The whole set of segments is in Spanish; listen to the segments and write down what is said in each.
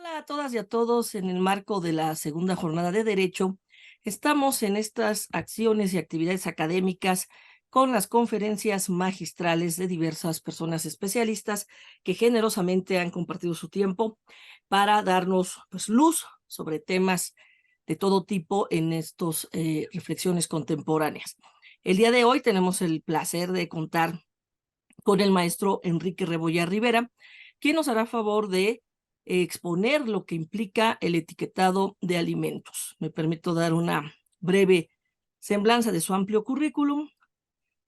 Hola a todas y a todos. En el marco de la segunda jornada de Derecho, estamos en estas acciones y actividades académicas con las conferencias magistrales de diversas personas especialistas que generosamente han compartido su tiempo para darnos luz sobre temas de todo tipo en estas reflexiones contemporáneas. El día de hoy tenemos el placer de contar con el maestro Enrique Rebollar Rivera, quien nos hará favor de exponer lo que implica el etiquetado de alimentos. Me permito dar una breve semblanza de su amplio currículum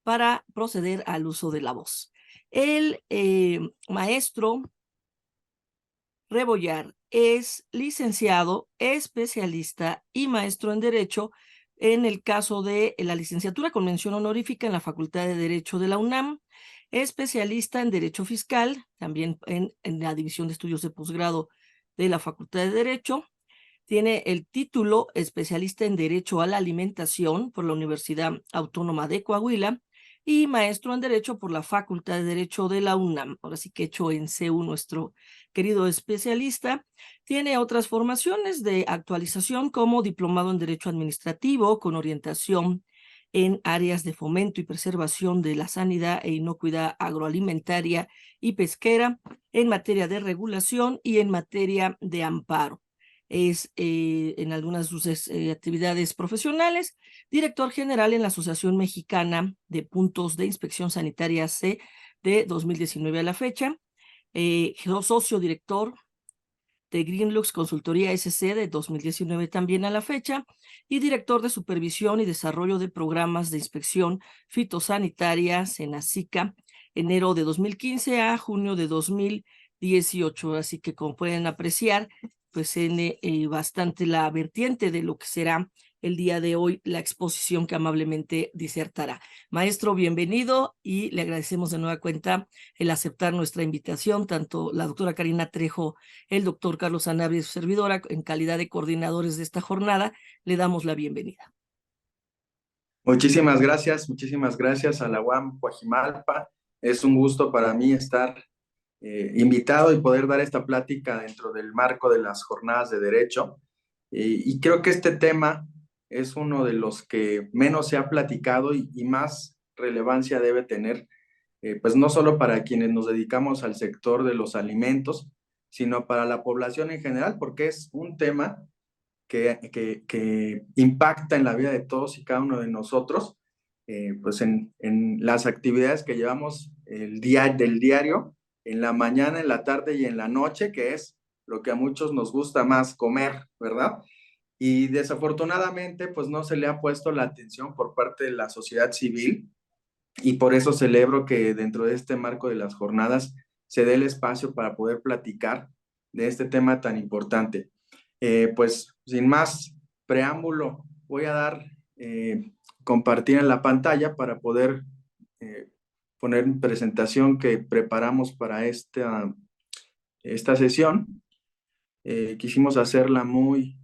para proceder al uso de la voz. El maestro Rebollar es licenciado, especialista y maestro en Derecho en el caso de la licenciatura con mención honorífica en la Facultad de Derecho de la UNAM, especialista en Derecho Fiscal, también en la División de Estudios de Posgrado de la Facultad de Derecho. Tiene el título especialista en Derecho a la Alimentación por la Universidad Autónoma de Coahuila y maestro en Derecho por la Facultad de Derecho de la UNAM. Ahora sí que hecho en CEU nuestro querido especialista. Tiene otras formaciones de actualización como diplomado en Derecho Administrativo con orientación en áreas de fomento y preservación de la sanidad e inocuidad agroalimentaria y pesquera, en materia de regulación y en materia de amparo. Es en algunas de sus actividades profesionales director general en la Asociación Mexicana de Puntos de Inspección Sanitaria C de 2019 a la fecha, socio director de Greenlux Consultoría SC de 2019 también a la fecha, y director de supervisión y desarrollo de programas de inspección fitosanitaria Senacica, enero de 2015 a junio de 2018. Así que como pueden apreciar, pues tiene bastante la vertiente de lo que será el día de hoy la exposición que amablemente disertará. Maestro, bienvenido y le agradecemos de nueva cuenta el aceptar nuestra invitación, tanto la doctora Karina Trejo, el doctor Carlos Sanabria y su servidora, en calidad de coordinadores de esta jornada, le damos la bienvenida. Muchísimas gracias a la UAM Coajimalpa. Es un gusto para mí estar invitado y poder dar esta plática dentro del marco de las jornadas de derecho. Y creo que este tema es uno de los que menos se ha platicado y más relevancia debe tener, pues no solo para quienes nos dedicamos al sector de los alimentos, sino para la población en general, porque es un tema que impacta en la vida de todos y cada uno de nosotros, pues en las actividades que llevamos del diario, en la mañana, en la tarde y en la noche, que es lo que a muchos nos gusta más comer, ¿verdad? Y desafortunadamente, pues no se le ha puesto la atención por parte de la sociedad civil, y por eso celebro que dentro de este marco de las jornadas se dé el espacio para poder platicar de este tema tan importante. Pues sin más preámbulo, voy a compartir en la pantalla para poder poner en presentación que preparamos para esta sesión. Quisimos hacerla muy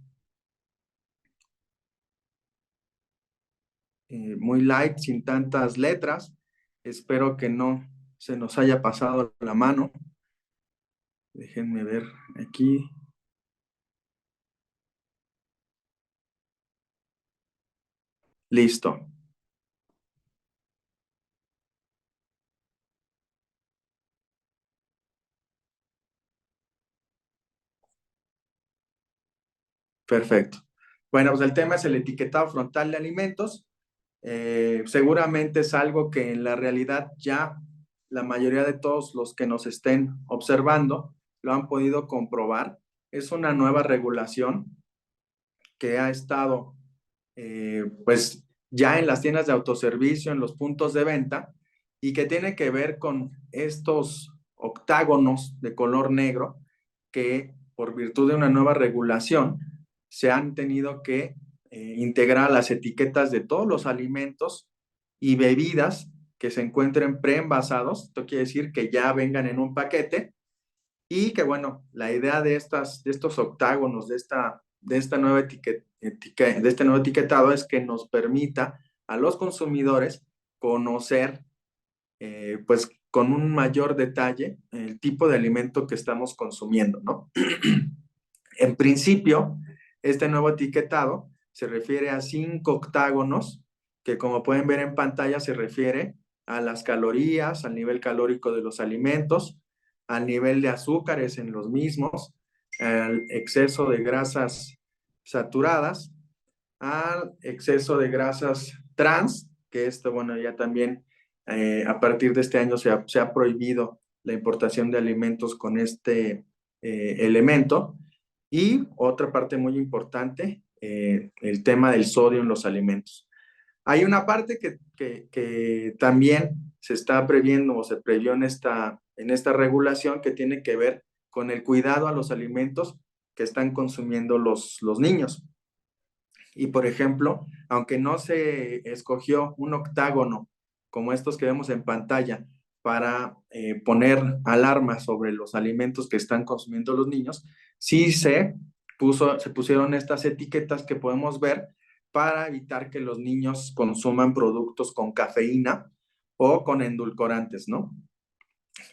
light, sin tantas letras. Espero que no se nos haya pasado la mano. Déjenme ver aquí. Listo. Perfecto. Bueno, pues el tema es el etiquetado frontal de alimentos. Seguramente es algo que en la realidad ya la mayoría de todos los que nos estén observando lo han podido comprobar. Es una nueva regulación que ha estado pues ya en las tiendas de autoservicio, en los puntos de venta, y que tiene que ver con estos octágonos de color negro que por virtud de una nueva regulación se han tenido que integrar a las etiquetas de todos los alimentos y bebidas que se encuentren preenvasados. Esto quiere decir que ya vengan en un paquete, y que bueno, la idea de estos octágonos, de este nuevo etiquetado es que nos permita a los consumidores conocer pues con un mayor detalle el tipo de alimento que estamos consumiendo, ¿no? En principio, este nuevo etiquetado se refiere a 5 octágonos, que como pueden ver en pantalla se refiere a las calorías, al nivel calórico de los alimentos, al nivel de azúcares en los mismos, al exceso de grasas saturadas, al exceso de grasas trans, que esto, bueno, ya también a partir de este año se ha prohibido la importación de alimentos con este elemento. Y otra parte muy importante, el tema del sodio en los alimentos. Hay una parte que también se está previendo o se previó en esta regulación que tiene que ver con el cuidado a los alimentos que están consumiendo los niños. Y por ejemplo, aunque no se escogió un octágono como estos que vemos en pantalla para poner alarmas sobre los alimentos que están consumiendo los niños, sí se pusieron estas etiquetas que podemos ver para evitar que los niños consuman productos con cafeína o con endulcorantes, ¿no?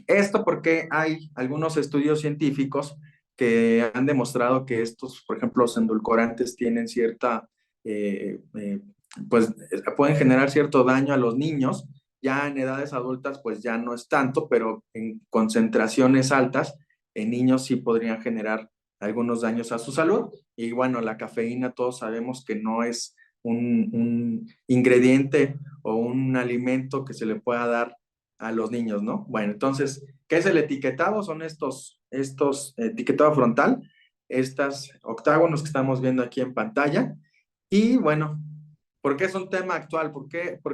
Esto porque hay algunos estudios científicos que han demostrado que estos, por ejemplo, los endulcorantes tienen cierta, pues pueden generar cierto daño a los niños. Ya en edades adultas, pues ya no es tanto, pero en concentraciones altas, en niños sí podrían generar algunos daños a su salud. Y bueno, la cafeína todos sabemos que no es un ingrediente o un alimento que se le pueda dar a los niños, ¿no? Bueno, entonces, ¿qué es el etiquetado? Son estos etiquetado frontal, estas octágonos que estamos viendo aquí en pantalla. Y bueno, ¿por qué es un tema actual? Por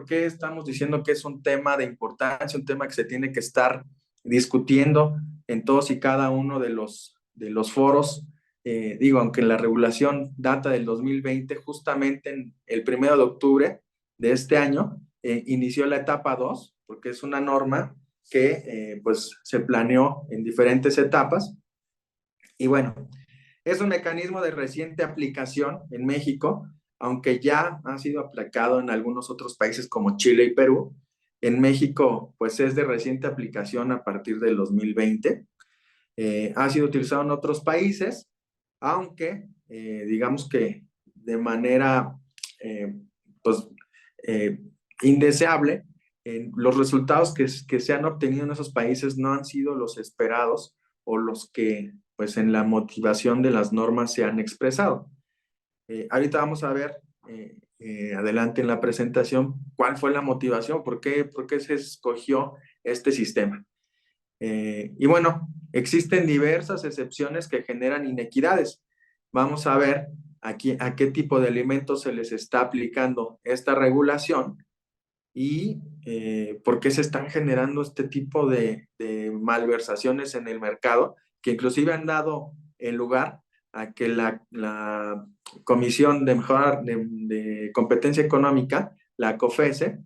qué estamos diciendo que es un tema de importancia, un tema que se tiene que estar discutiendo en todos y cada uno de los foros? Digo, aunque la regulación data del 2020, justamente en el 1 de octubre de este año, inició la etapa 2 porque es una norma que pues se planeó en diferentes etapas. Y bueno, es un mecanismo de reciente aplicación en México, aunque ya ha sido aplicado en algunos otros países como Chile y Perú. En México, pues es de reciente aplicación a partir del 2020. Ha sido utilizado en otros países, aunque digamos que de manera eh, pues, eh, indeseable, los resultados que se han obtenido en esos países no han sido los esperados o los que pues en la motivación de las normas se han expresado. Ahorita vamos a ver adelante en la presentación cuál fue la motivación, por qué se escogió este sistema. Y bueno, existen diversas excepciones que generan inequidades. Vamos a ver aquí a qué tipo de alimentos se les está aplicando esta regulación y por qué se están generando este tipo de malversaciones en el mercado, que inclusive han dado el lugar a que la Comisión de Mejora de Competencia Económica, la COFESE,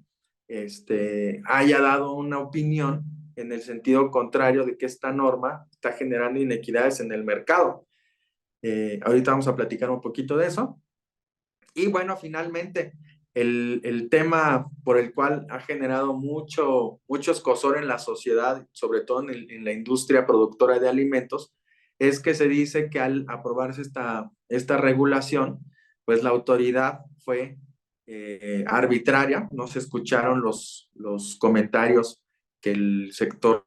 haya dado una opinión en el sentido contrario de que esta norma está generando inequidades en el mercado. Ahorita vamos a platicar un poquito de eso. Y bueno, finalmente, el tema por el cual ha generado mucho escozor en la sociedad, sobre todo en la industria productora de alimentos, es que se dice que al aprobarse esta regulación, pues la autoridad fue arbitraria, no se escucharon los comentarios que el sector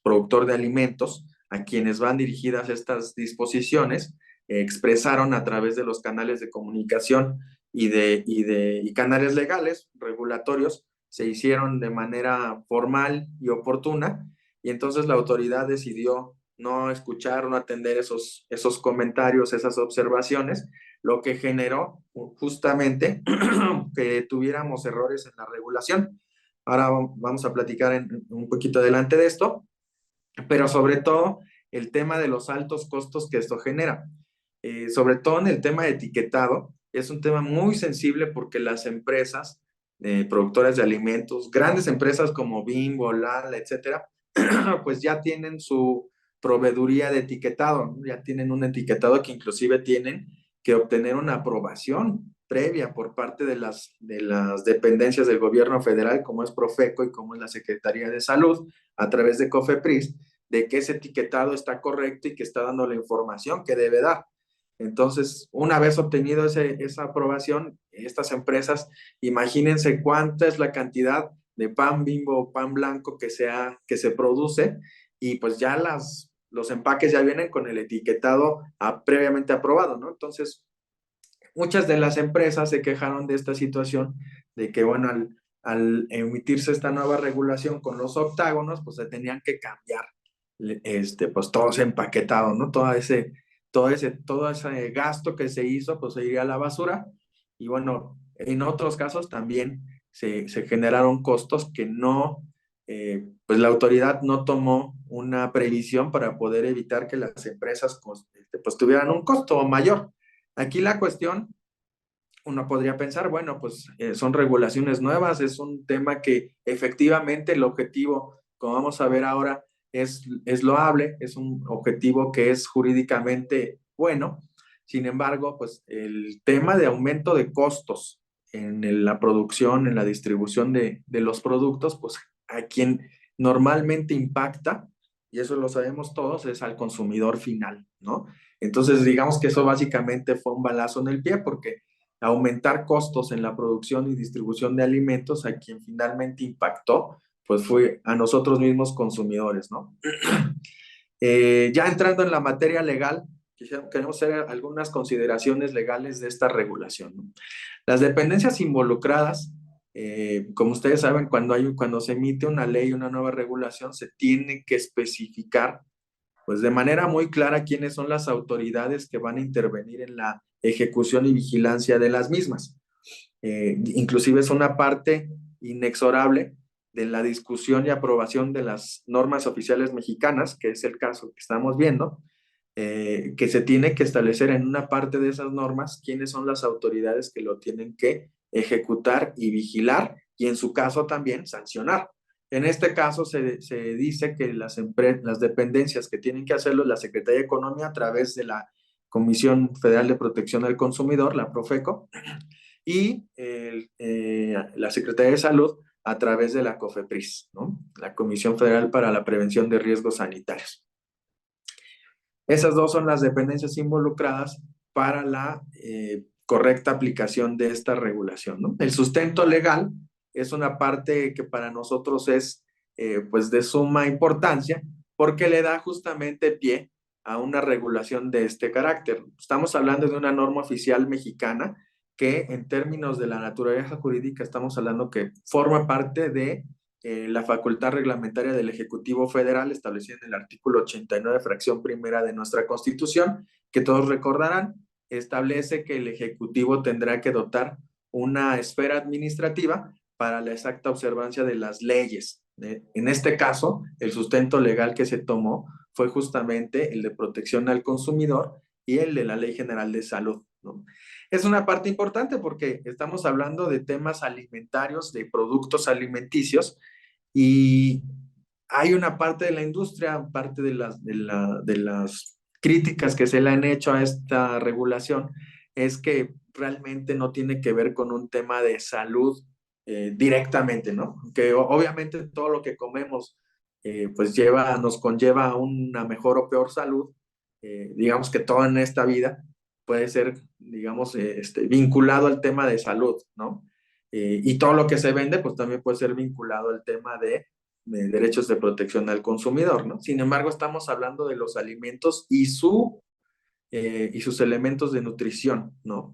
productor de alimentos, a quienes van dirigidas estas disposiciones, expresaron a través de los canales de comunicación y canales legales, regulatorios, se hicieron de manera formal y oportuna, y entonces la autoridad decidió no escuchar, no atender esos comentarios, esas observaciones, lo que generó justamente que tuviéramos errores en la regulación. Ahora vamos a platicar un poquito adelante de esto, pero sobre todo el tema de los altos costos que esto genera. Sobre todo en el tema de etiquetado, es un tema muy sensible porque las empresas productoras de alimentos, grandes empresas como Bimbo, Lala, etcétera, pues ya tienen su proveeduría de etiquetado, ¿no? Ya tienen un etiquetado que inclusive tienen que obtener una aprobación previa por parte de las dependencias del gobierno federal, como es Profeco y como es la Secretaría de Salud, a través de COFEPRIS, de que ese etiquetado está correcto y que está dando la información que debe dar. Entonces, una vez obtenido esa aprobación, estas empresas, imagínense cuánta es la cantidad de pan Bimbo o pan blanco que se produce, y pues ya los empaques ya vienen con el etiquetado previamente aprobado, ¿no? Entonces, muchas de las empresas se quejaron de esta situación, de que, bueno, al emitirse esta nueva regulación con los octágonos, pues se tenían que cambiar, pues todo ese empaquetado, ¿no? Todo ese gasto que se hizo, pues se iría a la basura. Y bueno, en otros casos también se generaron costos que no, pues la autoridad no tomó una previsión para poder evitar que las empresas pues tuvieran un costo mayor. Aquí la cuestión, uno podría pensar, bueno, pues son regulaciones nuevas, es un tema que efectivamente el objetivo, como vamos a ver ahora, es loable, es un objetivo que es jurídicamente bueno. Sin embargo, pues el tema de aumento de costos en la producción, en la distribución de los productos, pues a quien normalmente impacta, y eso lo sabemos todos, es al consumidor final, ¿no? Entonces, digamos que eso básicamente fue un balazo en el pie, porque aumentar costos en la producción y distribución de alimentos, a quien finalmente impactó, pues fue a nosotros mismos consumidores, ¿no? Ya entrando en la materia legal, queremos hacer algunas consideraciones legales de esta regulación, ¿no? Las dependencias involucradas, como ustedes saben, cuando se emite una ley, una nueva regulación, se tiene que especificar pues de manera muy clara quiénes son las autoridades que van a intervenir en la ejecución y vigilancia de las mismas. Inclusive es una parte inexorable de la discusión y aprobación de las normas oficiales mexicanas, que es el caso que estamos viendo, que se tiene que establecer en una parte de esas normas quiénes son las autoridades que lo tienen que ejecutar y vigilar, y en su caso también sancionar. En este caso se dice que las dependencias que tienen que hacerlo es la Secretaría de Economía a través de la Comisión Federal de Protección al Consumidor, la Profeco, y la Secretaría de Salud a través de la COFEPRIS, ¿no? La Comisión Federal para la Prevención de Riesgos Sanitarios. Esas dos son las dependencias involucradas para la correcta aplicación de esta regulación, ¿no? El sustento legal es una parte que para nosotros es pues de suma importancia, porque le da justamente pie a una regulación de este carácter. Estamos hablando de una norma oficial mexicana que en términos de la naturaleza jurídica estamos hablando que forma parte de la facultad reglamentaria del Ejecutivo Federal, establecida en el artículo 89, fracción primera de nuestra Constitución, que todos recordarán, establece que el Ejecutivo tendrá que dotar una esfera administrativa para la exacta observancia de las leyes. En este caso, el sustento legal que se tomó fue justamente el de protección al consumidor y el de la Ley General de Salud, ¿no? Es una parte importante porque estamos hablando de temas alimentarios, de productos alimenticios, y hay una parte de la industria, parte de las críticas que se le han hecho a esta regulación, es que realmente no tiene que ver con un tema de salud directamente, ¿no? Que obviamente todo lo que comemos pues nos conlleva a una mejor o peor salud. Digamos que todo en esta vida puede ser, digamos, vinculado al tema de salud, ¿no? Y todo lo que se vende, pues también puede ser vinculado al tema de derechos de protección al consumidor, ¿no? Sin embargo, estamos hablando de los alimentos y sus elementos de nutrición, ¿no?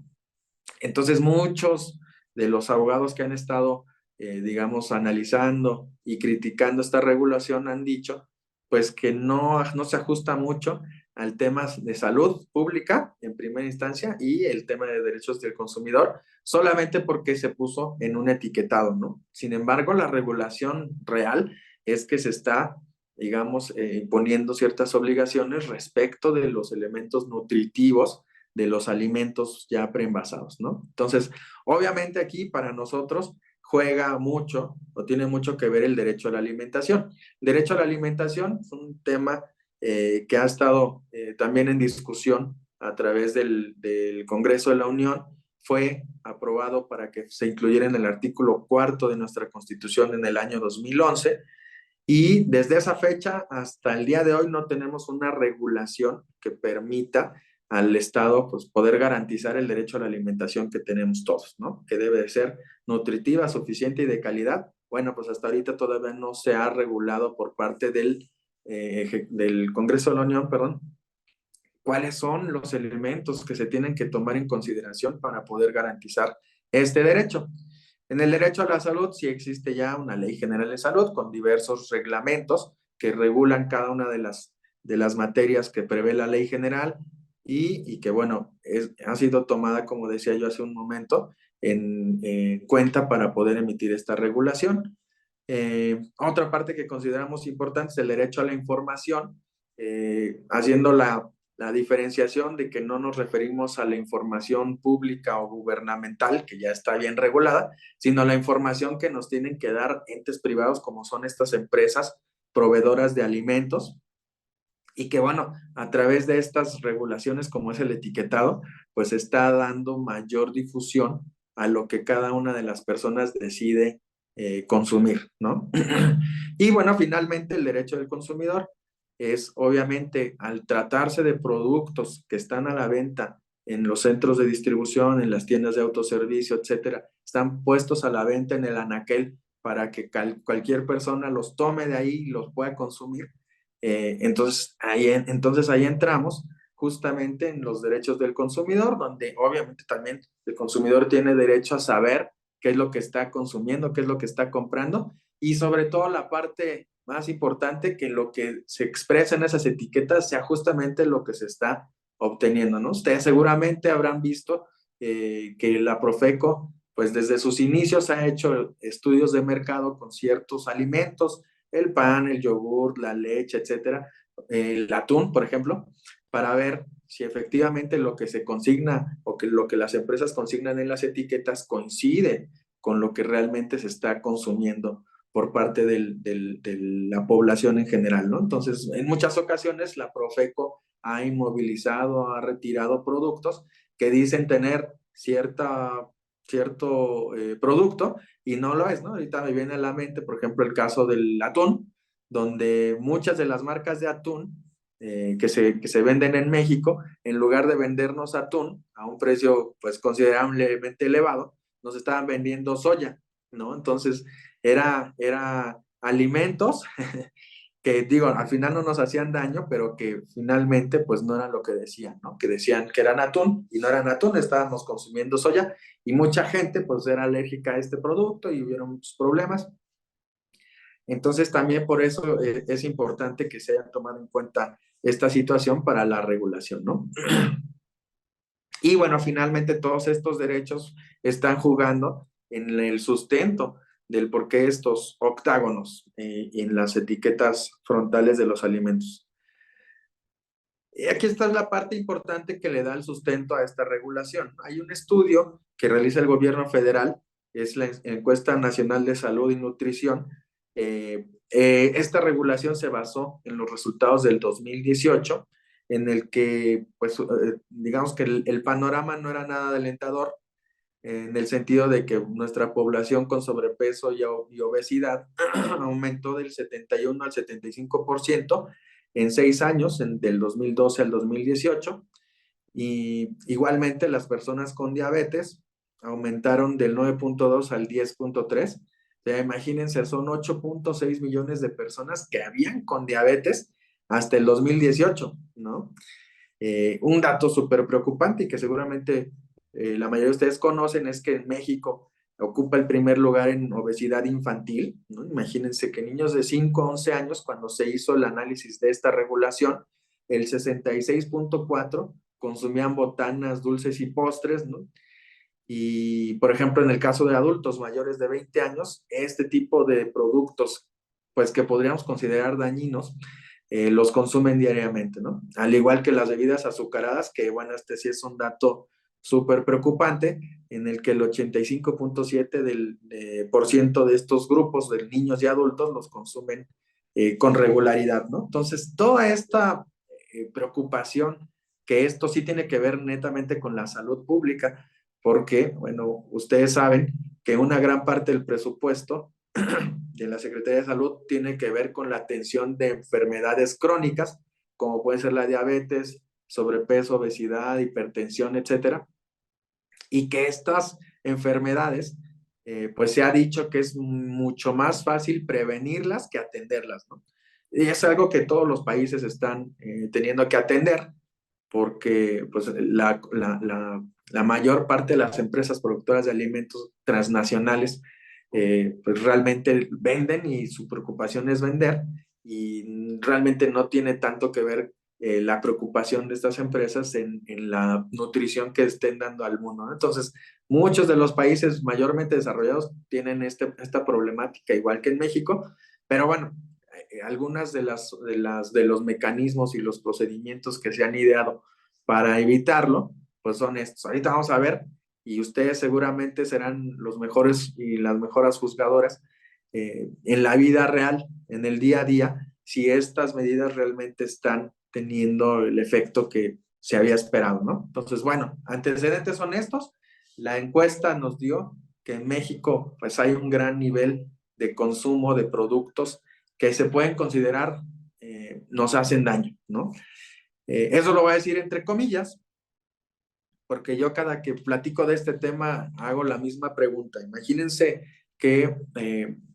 Entonces, muchos de los abogados que han estado, digamos, analizando y criticando esta regulación han dicho, pues, que no se ajusta mucho al tema de salud pública en primera instancia y el tema de derechos del consumidor, solamente porque se puso en un etiquetado, ¿no? Sin embargo, la regulación real es que se está, digamos, poniendo ciertas obligaciones respecto de los elementos nutritivos de los alimentos ya preenvasados, ¿no? Entonces, obviamente aquí para nosotros juega mucho o tiene mucho que ver el derecho a la alimentación. El derecho a la alimentación es un tema que ha estado también en discusión a través del Congreso de la Unión. Fue aprobado para que se incluyera en el artículo 4 de nuestra Constitución en el año 2011, Y desde esa fecha hasta el día de hoy no tenemos una regulación que permita al Estado pues, poder garantizar el derecho a la alimentación que tenemos todos, ¿no? Que debe de ser nutritiva, suficiente y de calidad. Bueno, pues hasta ahorita todavía no se ha regulado por parte del Congreso de la Unión, perdón, cuáles son los elementos que se tienen que tomar en consideración para poder garantizar este derecho. En el derecho a la salud sí existe ya una ley general de salud con diversos reglamentos que regulan cada una de las materias que prevé la ley general y que, bueno, ha sido tomada, como decía yo hace un momento, en cuenta para poder emitir esta regulación. Otra parte que consideramos importante es el derecho a la información, haciendo la diferenciación de que no nos referimos a la información pública o gubernamental, que ya está bien regulada, sino a la información que nos tienen que dar entes privados como son estas empresas proveedoras de alimentos y que bueno, a través de estas regulaciones como es el etiquetado, pues está dando mayor difusión a lo que cada una de las personas decide consumir, ¿no? Y bueno, finalmente el derecho del consumidor es obviamente al tratarse de productos que están a la venta en los centros de distribución, en las tiendas de autoservicio, etcétera, están puestos a la venta en el anaquel para que cualquier persona los tome de ahí y los pueda consumir. Entonces ahí entramos justamente en los derechos del consumidor, donde obviamente también el consumidor tiene derecho a saber qué es lo que está consumiendo, qué es lo que está comprando y sobre todo la parte más importante, que lo que se expresa en esas etiquetas sea justamente lo que se está obteniendo, ¿no? Ustedes seguramente habrán visto que la Profeco, pues desde sus inicios ha hecho estudios de mercado con ciertos alimentos, el pan, el yogur, la leche, etcétera, el atún, por ejemplo, para ver si efectivamente lo que se consigna o que lo que las empresas consignan en las etiquetas coincide con lo que realmente se está consumiendo por parte de la población en general, ¿no? Entonces, en muchas ocasiones la Profeco ha inmovilizado, ha retirado productos que dicen tener cierto producto y no lo es, ¿no? Ahorita me viene a la mente, por ejemplo, el caso del atún, donde muchas de las marcas de atún que se venden en México, en lugar de vendernos atún a un precio pues considerablemente elevado, nos estaban vendiendo soya, ¿no? Entonces, era alimentos que digo, al final no nos hacían daño, pero que finalmente pues no eran lo que decían, ¿no? Que decían que eran atún y no eran atún, estábamos consumiendo soya y mucha gente pues era alérgica a este producto y hubieron muchos problemas. Entonces también por eso es importante que se haya tomado en cuenta esta situación para la regulación, ¿no? Y bueno, finalmente todos estos derechos están jugando en el sustento del por qué estos octágonos en las etiquetas frontales de los alimentos. Y aquí está la parte importante que le da el sustento a esta regulación. Hay un estudio que realiza el gobierno federal, es la Encuesta Nacional de Salud y Nutrición. Esta regulación se basó en los resultados del 2018, en el que, pues, digamos que el panorama no era nada alentador, en el sentido de que nuestra población con sobrepeso y obesidad aumentó del 71 al 75% en 6 años, del 2012 al 2018, y igualmente las personas con diabetes aumentaron del 9.2 al 10.3. O sea, imagínense, son 8.6 millones de personas que habían con diabetes hasta el 2018, ¿no? Un dato súper preocupante y que seguramente la mayoría de ustedes conocen es que en México ocupa el primer lugar en obesidad infantil, ¿no? Imagínense que niños de 5 a 11 años, cuando se hizo el análisis de esta regulación, el 66.4 consumían botanas, dulces y postres, ¿no? Y, por ejemplo, en el caso de adultos mayores de 20 años, este tipo de productos, pues que podríamos considerar dañinos, los consumen diariamente, ¿no? Al igual que las bebidas azucaradas, que bueno, este sí es un dato súper preocupante, en el que el 85.7% de estos grupos de niños y adultos los consumen con regularidad, ¿no? Entonces, toda esta preocupación, que esto sí tiene que ver netamente con la salud pública, porque, bueno, ustedes saben que una gran parte del presupuesto de la Secretaría de Salud tiene que ver con la atención de enfermedades crónicas, como puede ser la diabetes, sobrepeso, obesidad, hipertensión, etcétera, y que estas enfermedades, pues se ha dicho que es mucho más fácil prevenirlas que atenderlas, ¿no? Y es algo que todos los países están teniendo que atender, porque pues la mayor parte de las empresas productoras de alimentos transnacionales pues realmente venden y su preocupación es vender y realmente no tiene tanto que ver la preocupación de estas empresas en la nutrición que estén dando al mundo, ¿no? Entonces, muchos de los países mayormente desarrollados tienen esta problemática, igual que en México, pero bueno, algunas de los mecanismos y los procedimientos que se han ideado para evitarlo, pues son estos. Ahorita vamos a ver, y ustedes seguramente serán los mejores y las mejores juzgadoras en la vida real, en el día a día, si estas medidas realmente están teniendo el efecto que se había esperado, ¿no? Entonces, bueno, antecedentes son estos. La encuesta nos dio que en México pues hay un gran nivel de consumo de productos que se pueden considerar nos hacen daño, ¿no? Eso lo voy a decir entre comillas, porque yo cada que platico de este tema hago la misma pregunta. Imagínense que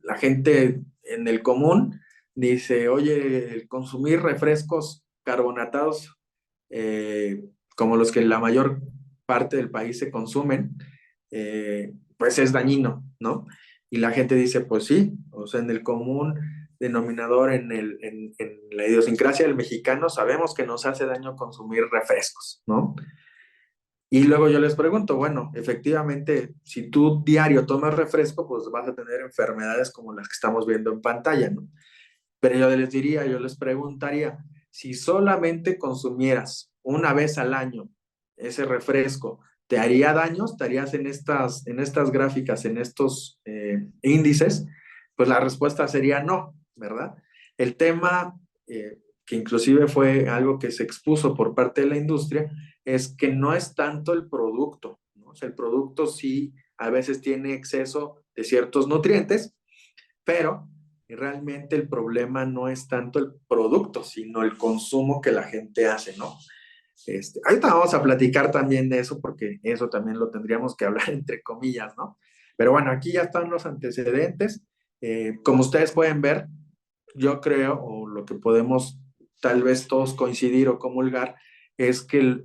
la gente en el común dice, oye, el consumir refrescos carbonatados como los que en la mayor parte del país se consumen, pues es dañino, ¿no? Y la gente dice, pues sí, o sea, en el común denominador, en la idiosincrasia del mexicano, sabemos que nos hace daño consumir refrescos, ¿no? Y luego yo les pregunto, bueno, efectivamente, si tú diario tomas refresco, pues vas a tener enfermedades como las que estamos viendo en pantalla, ¿no? Pero yo les diría, yo les preguntaría, si solamente consumieras una vez al año ese refresco, ¿te haría daño? ¿Estarías en estas gráficas, en estos índices? Pues la respuesta sería no, ¿verdad? El tema, que inclusive fue algo que se expuso por parte de la industria, es que no es tanto el producto, ¿no? O sea, el producto sí a veces tiene exceso de ciertos nutrientes, pero realmente el problema no es tanto el producto, sino el consumo que la gente hace, ¿no? Ahorita vamos a platicar también de eso, porque eso también lo tendríamos que hablar entre comillas, ¿no? Pero bueno, aquí ya están los antecedentes. Como ustedes pueden ver, yo creo, o lo que podemos tal vez todos coincidir o comulgar, es que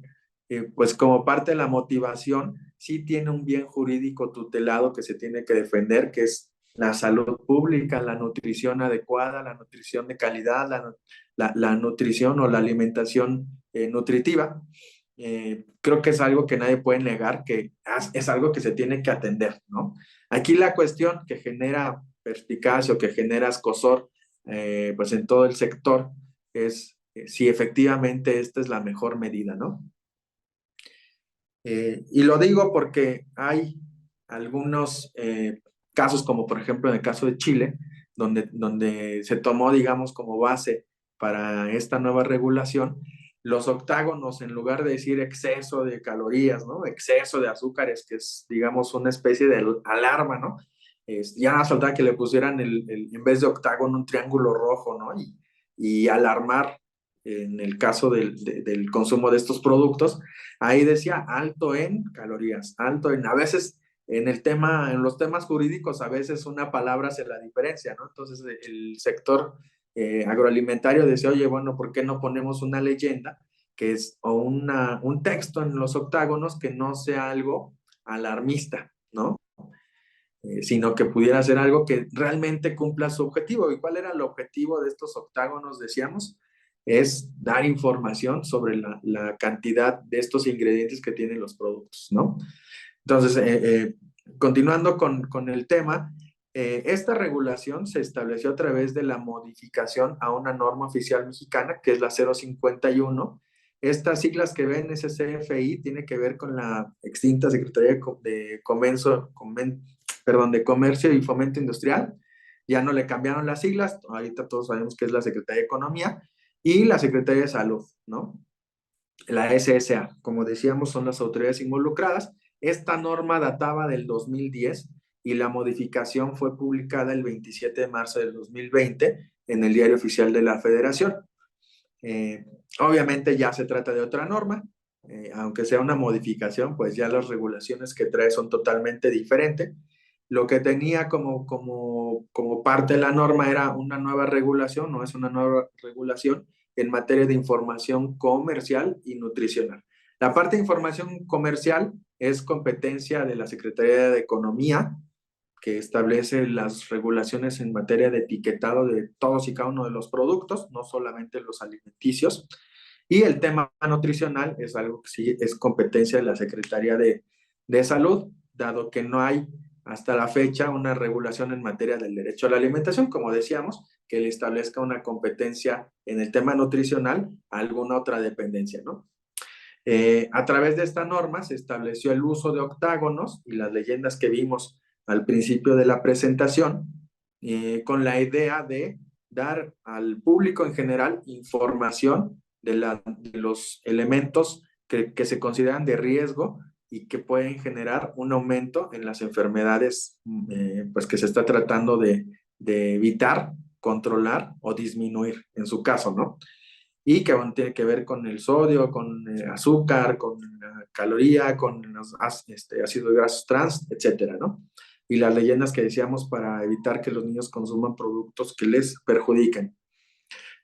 pues como parte de la motivación, sí tiene un bien jurídico tutelado que se tiene que defender, que es la salud pública, la nutrición adecuada, la nutrición de calidad, la nutrición o la alimentación nutritiva. Creo que es algo que nadie puede negar, que es algo que se tiene que atender, ¿no? Aquí la cuestión que genera perspicacia o que genera escozor, pues en todo el sector, es si efectivamente esta es la mejor medida, ¿no? Y lo digo porque hay algunos casos, como por ejemplo en el caso de Chile, donde se tomó, digamos, como base para esta nueva regulación, los octágonos, en lugar de decir exceso de calorías, ¿no? Exceso de azúcares, que es, digamos, una especie de alarma, ¿no? Ya no faltaba que le pusieran en vez de octágono un triángulo rojo, ¿no? Y alarmar en el caso del consumo de estos productos. Ahí decía alto en calorías, alto en, a veces en el tema, en los temas jurídicos, a veces una palabra se la diferencia, ¿no? Entonces el sector agroalimentario decía, oye, bueno, ¿por qué no ponemos una leyenda que es, o un texto en los octágonos que no sea algo alarmista, ¿no? Sino que pudiera ser algo que realmente cumpla su objetivo. ¿Y cuál era el objetivo de estos octágonos? Decíamos, es dar información sobre la cantidad de estos ingredientes que tienen los productos, ¿no? Entonces, continuando con el tema, esta regulación se estableció a través de la modificación a una norma oficial mexicana, que es la 051. Estas siglas que ven, SCFI, tiene que ver con la extinta Secretaría de Comercio y Fomento Industrial. Ya no le cambiaron las siglas, ahorita todos sabemos que es la Secretaría de Economía y la Secretaría de Salud, ¿no? La SSA, como decíamos, son las autoridades involucradas. Esta norma databa del 2010 y la modificación fue publicada el 27 de marzo del 2020 en el Diario Oficial de la Federación. Eh, Obviamente ya se trata de otra norma, aunque sea una modificación, pues ya las regulaciones que trae son totalmente diferentes. Lo que tenía como parte de la norma era una nueva regulación, no es una nueva regulación en materia de información comercial y nutricional. La parte de información comercial es competencia de la Secretaría de Economía, que establece las regulaciones en materia de etiquetado de todos y cada uno de los productos, no solamente los alimenticios. Y el tema nutricional es algo que sí es competencia de la Secretaría de Salud, dado que no hay hasta la fecha una regulación en materia del derecho a la alimentación, como decíamos, que le establezca una competencia en el tema nutricional a alguna otra dependencia, ¿no? A través de esta norma se estableció el uso de octágonos y las leyendas que vimos al principio de la presentación, con la idea de dar al público en general información de los elementos que se consideran de riesgo y que pueden generar un aumento en las enfermedades pues que se está tratando de evitar, controlar o disminuir en su caso, ¿no? Y que bueno, tiene que ver con el sodio, con azúcar, con la caloría, con los ácidos grasos trans, etcétera, ¿no? Y las leyendas que decíamos para evitar que los niños consuman productos que les perjudiquen.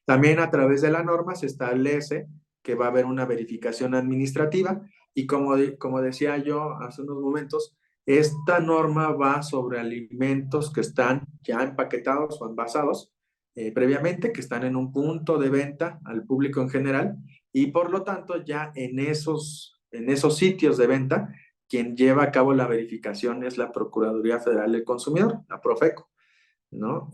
También a través de la norma se establece que va a haber una verificación administrativa y como decía yo hace unos momentos, esta norma va sobre alimentos que están ya empaquetados o envasados previamente, que están en un punto de venta al público en general y por lo tanto ya en esos sitios de venta, quien lleva a cabo la verificación es la Procuraduría Federal del Consumidor, la Profeco, ¿no?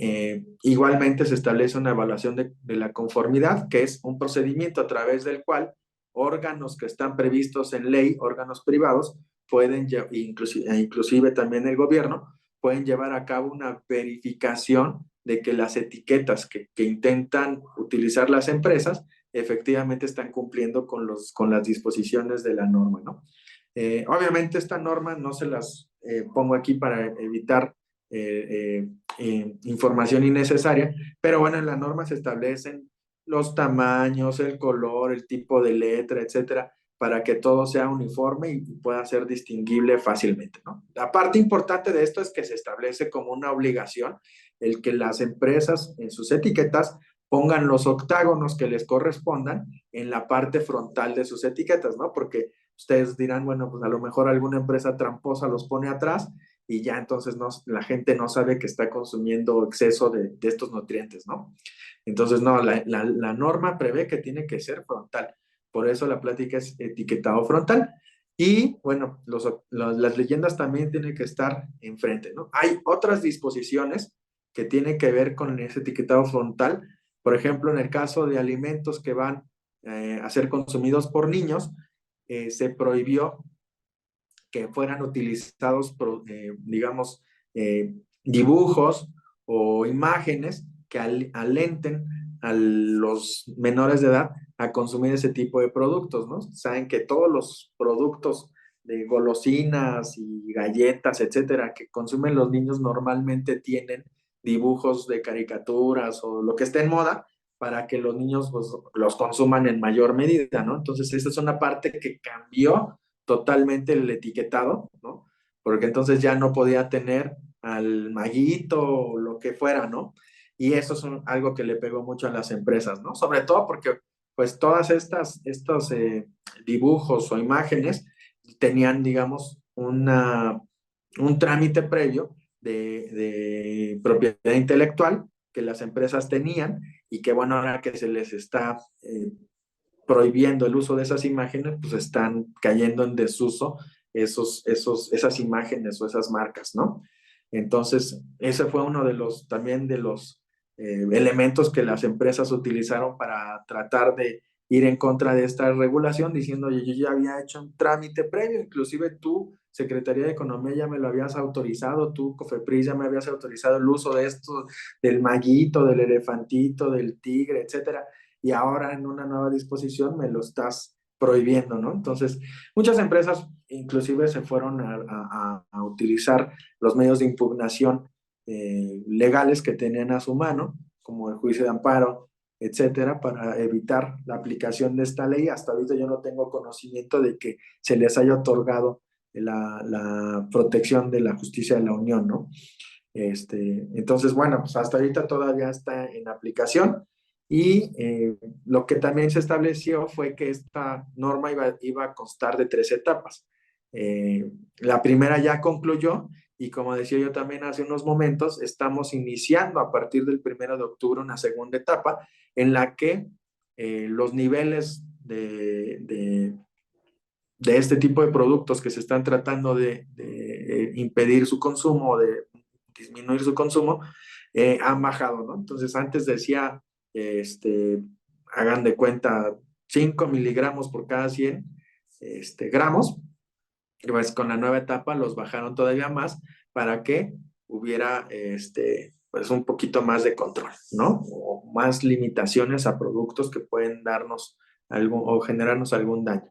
Igualmente se establece una evaluación de la conformidad, que es un procedimiento a través del cual órganos que están previstos en ley, órganos privados, pueden, inclusive también el gobierno, pueden llevar a cabo una verificación de que las etiquetas que intentan utilizar las empresas efectivamente están cumpliendo con las disposiciones de la norma, ¿no? Obviamente esta norma no se las pongo aquí para evitar información innecesaria, pero bueno, en la norma se establecen los tamaños, el color, el tipo de letra, etcétera, para que todo sea uniforme y pueda ser distinguible fácilmente, ¿no? La parte importante de esto es que se establece como una obligación el que las empresas en sus etiquetas pongan los octágonos que les correspondan en la parte frontal de sus etiquetas, ¿no? Porque ustedes dirán, bueno, pues a lo mejor alguna empresa tramposa los pone atrás y ya entonces no, la gente no sabe que está consumiendo exceso de estos nutrientes, ¿no? Entonces, no, la norma prevé que tiene que ser frontal. Por eso la plática es etiquetado frontal. Y bueno, las leyendas también tienen que estar enfrente, ¿no? Hay otras disposiciones que tienen que ver con ese etiquetado frontal. Por ejemplo, en el caso de alimentos que van a ser consumidos por niños, se prohibió que fueran utilizados, digamos, dibujos o imágenes que alenten a los menores de edad a consumir ese tipo de productos, ¿no? Saben que todos los productos de golosinas y galletas, etcétera, que consumen los niños normalmente tienen dibujos de caricaturas o lo que esté en moda para que los niños pues, los consuman en mayor medida, ¿no? Entonces, esa es una parte que cambió totalmente el etiquetado, ¿no? Porque entonces ya no podía tener al maguito o lo que fuera, ¿no? Y eso es algo que le pegó mucho a las empresas, ¿no? Sobre todo porque pues todas estos dibujos o imágenes tenían, digamos, un trámite previo de propiedad intelectual que las empresas tenían y que bueno, ahora que se les está prohibiendo el uso de esas imágenes, pues están cayendo en desuso esas imágenes o esas marcas, ¿no? Entonces, ese fue uno de los, también de los elementos que las empresas utilizaron para tratar de ir en contra de esta regulación, diciendo, oye, yo ya había hecho un trámite previo, inclusive tú, Secretaría de Economía, ya me lo habías autorizado, tú, Cofepris, ya me habías autorizado el uso de esto, del maguito, del elefantito, del tigre, etcétera, y ahora en una nueva disposición me lo estás prohibiendo, ¿no? Entonces, muchas empresas inclusive se fueron a utilizar los medios de impugnación legales que tenían a su mano, como el juicio de amparo, etcétera, para evitar la aplicación de esta ley. Hasta ahorita yo no tengo conocimiento de que se les haya otorgado la protección de la justicia de la Unión, ¿no? Entonces, bueno, pues hasta ahorita todavía está en aplicación y lo que también se estableció fue que esta norma iba a constar de 3 etapas. La primera ya concluyó y como decía yo también hace unos momentos, estamos iniciando a partir del 1 de octubre una segunda etapa en la que los niveles de este tipo de productos que se están tratando de impedir su consumo o de disminuir su consumo, han bajado, ¿no? Entonces antes decía, hagan de cuenta, 5 miligramos por cada 100 gramos, y pues con la nueva etapa los bajaron todavía más para que hubiera pues un poquito más de control, ¿no? O más limitaciones a productos que pueden darnos algún o generarnos algún daño.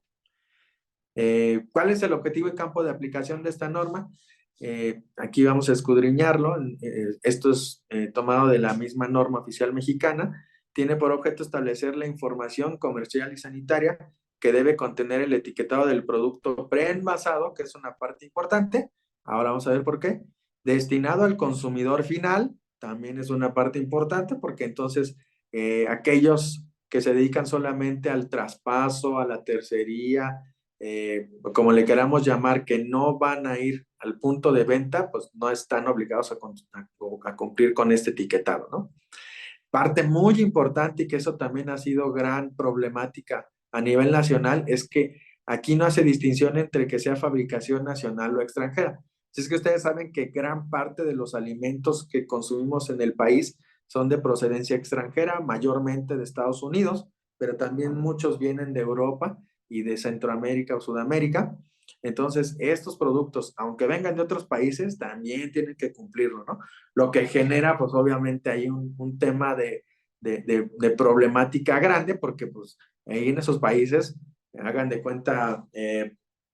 ¿Cuál es el objetivo y campo de aplicación de esta norma? Aquí vamos a escudriñarlo. Esto es tomado de la misma norma oficial mexicana. Tiene por objeto establecer la información comercial y sanitaria que debe contener el etiquetado del producto preenvasado, que es una parte importante. Ahora vamos a ver por qué. Destinado al consumidor final, también es una parte importante, porque entonces aquellos que se dedican solamente al traspaso, a la tercería, como le queramos llamar, que no van a ir al punto de venta, pues no están obligados a cumplir con este etiquetado, ¿no? Parte muy importante y que eso también ha sido gran problemática a nivel nacional es que aquí no hace distinción entre que sea fabricación nacional o extranjera. Si es que ustedes saben que gran parte de los alimentos que consumimos en el país son de procedencia extranjera, mayormente de Estados Unidos, pero también muchos vienen de Europa y de Centroamérica o Sudamérica. Entonces, estos productos, aunque vengan de otros países, también tienen que cumplirlo, ¿no? Lo que genera, pues obviamente hay un tema de problemática grande, porque pues ahí en esos países, hagan de cuenta,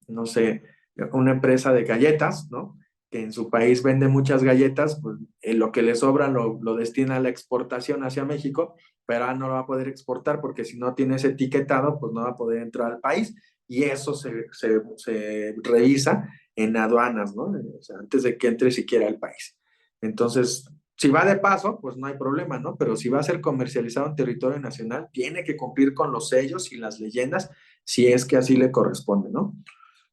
no sé, una empresa de galletas, ¿no? Que en su país vende muchas galletas, pues lo que le sobra lo destina a la exportación hacia México, pero no lo va a poder exportar porque si no tiene ese etiquetado, pues no va a poder entrar al país y eso se revisa en aduanas, ¿no? O sea, antes de que entre siquiera al país. Entonces, si va de paso, pues no hay problema, ¿no? Pero si va a ser comercializado en territorio nacional, tiene que cumplir con los sellos y las leyendas si es que así le corresponde, ¿no?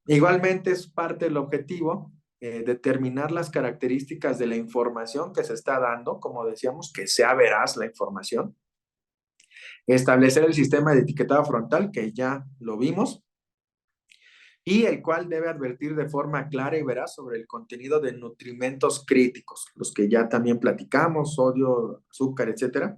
Igualmente es parte del objetivo determinar las características de la información que se está dando, como decíamos, que sea veraz la información, establecer el sistema de etiquetado frontal, que ya lo vimos, y el cual debe advertir de forma clara y veraz sobre el contenido de nutrimentos críticos, los que ya también platicamos, sodio, azúcar, etcétera,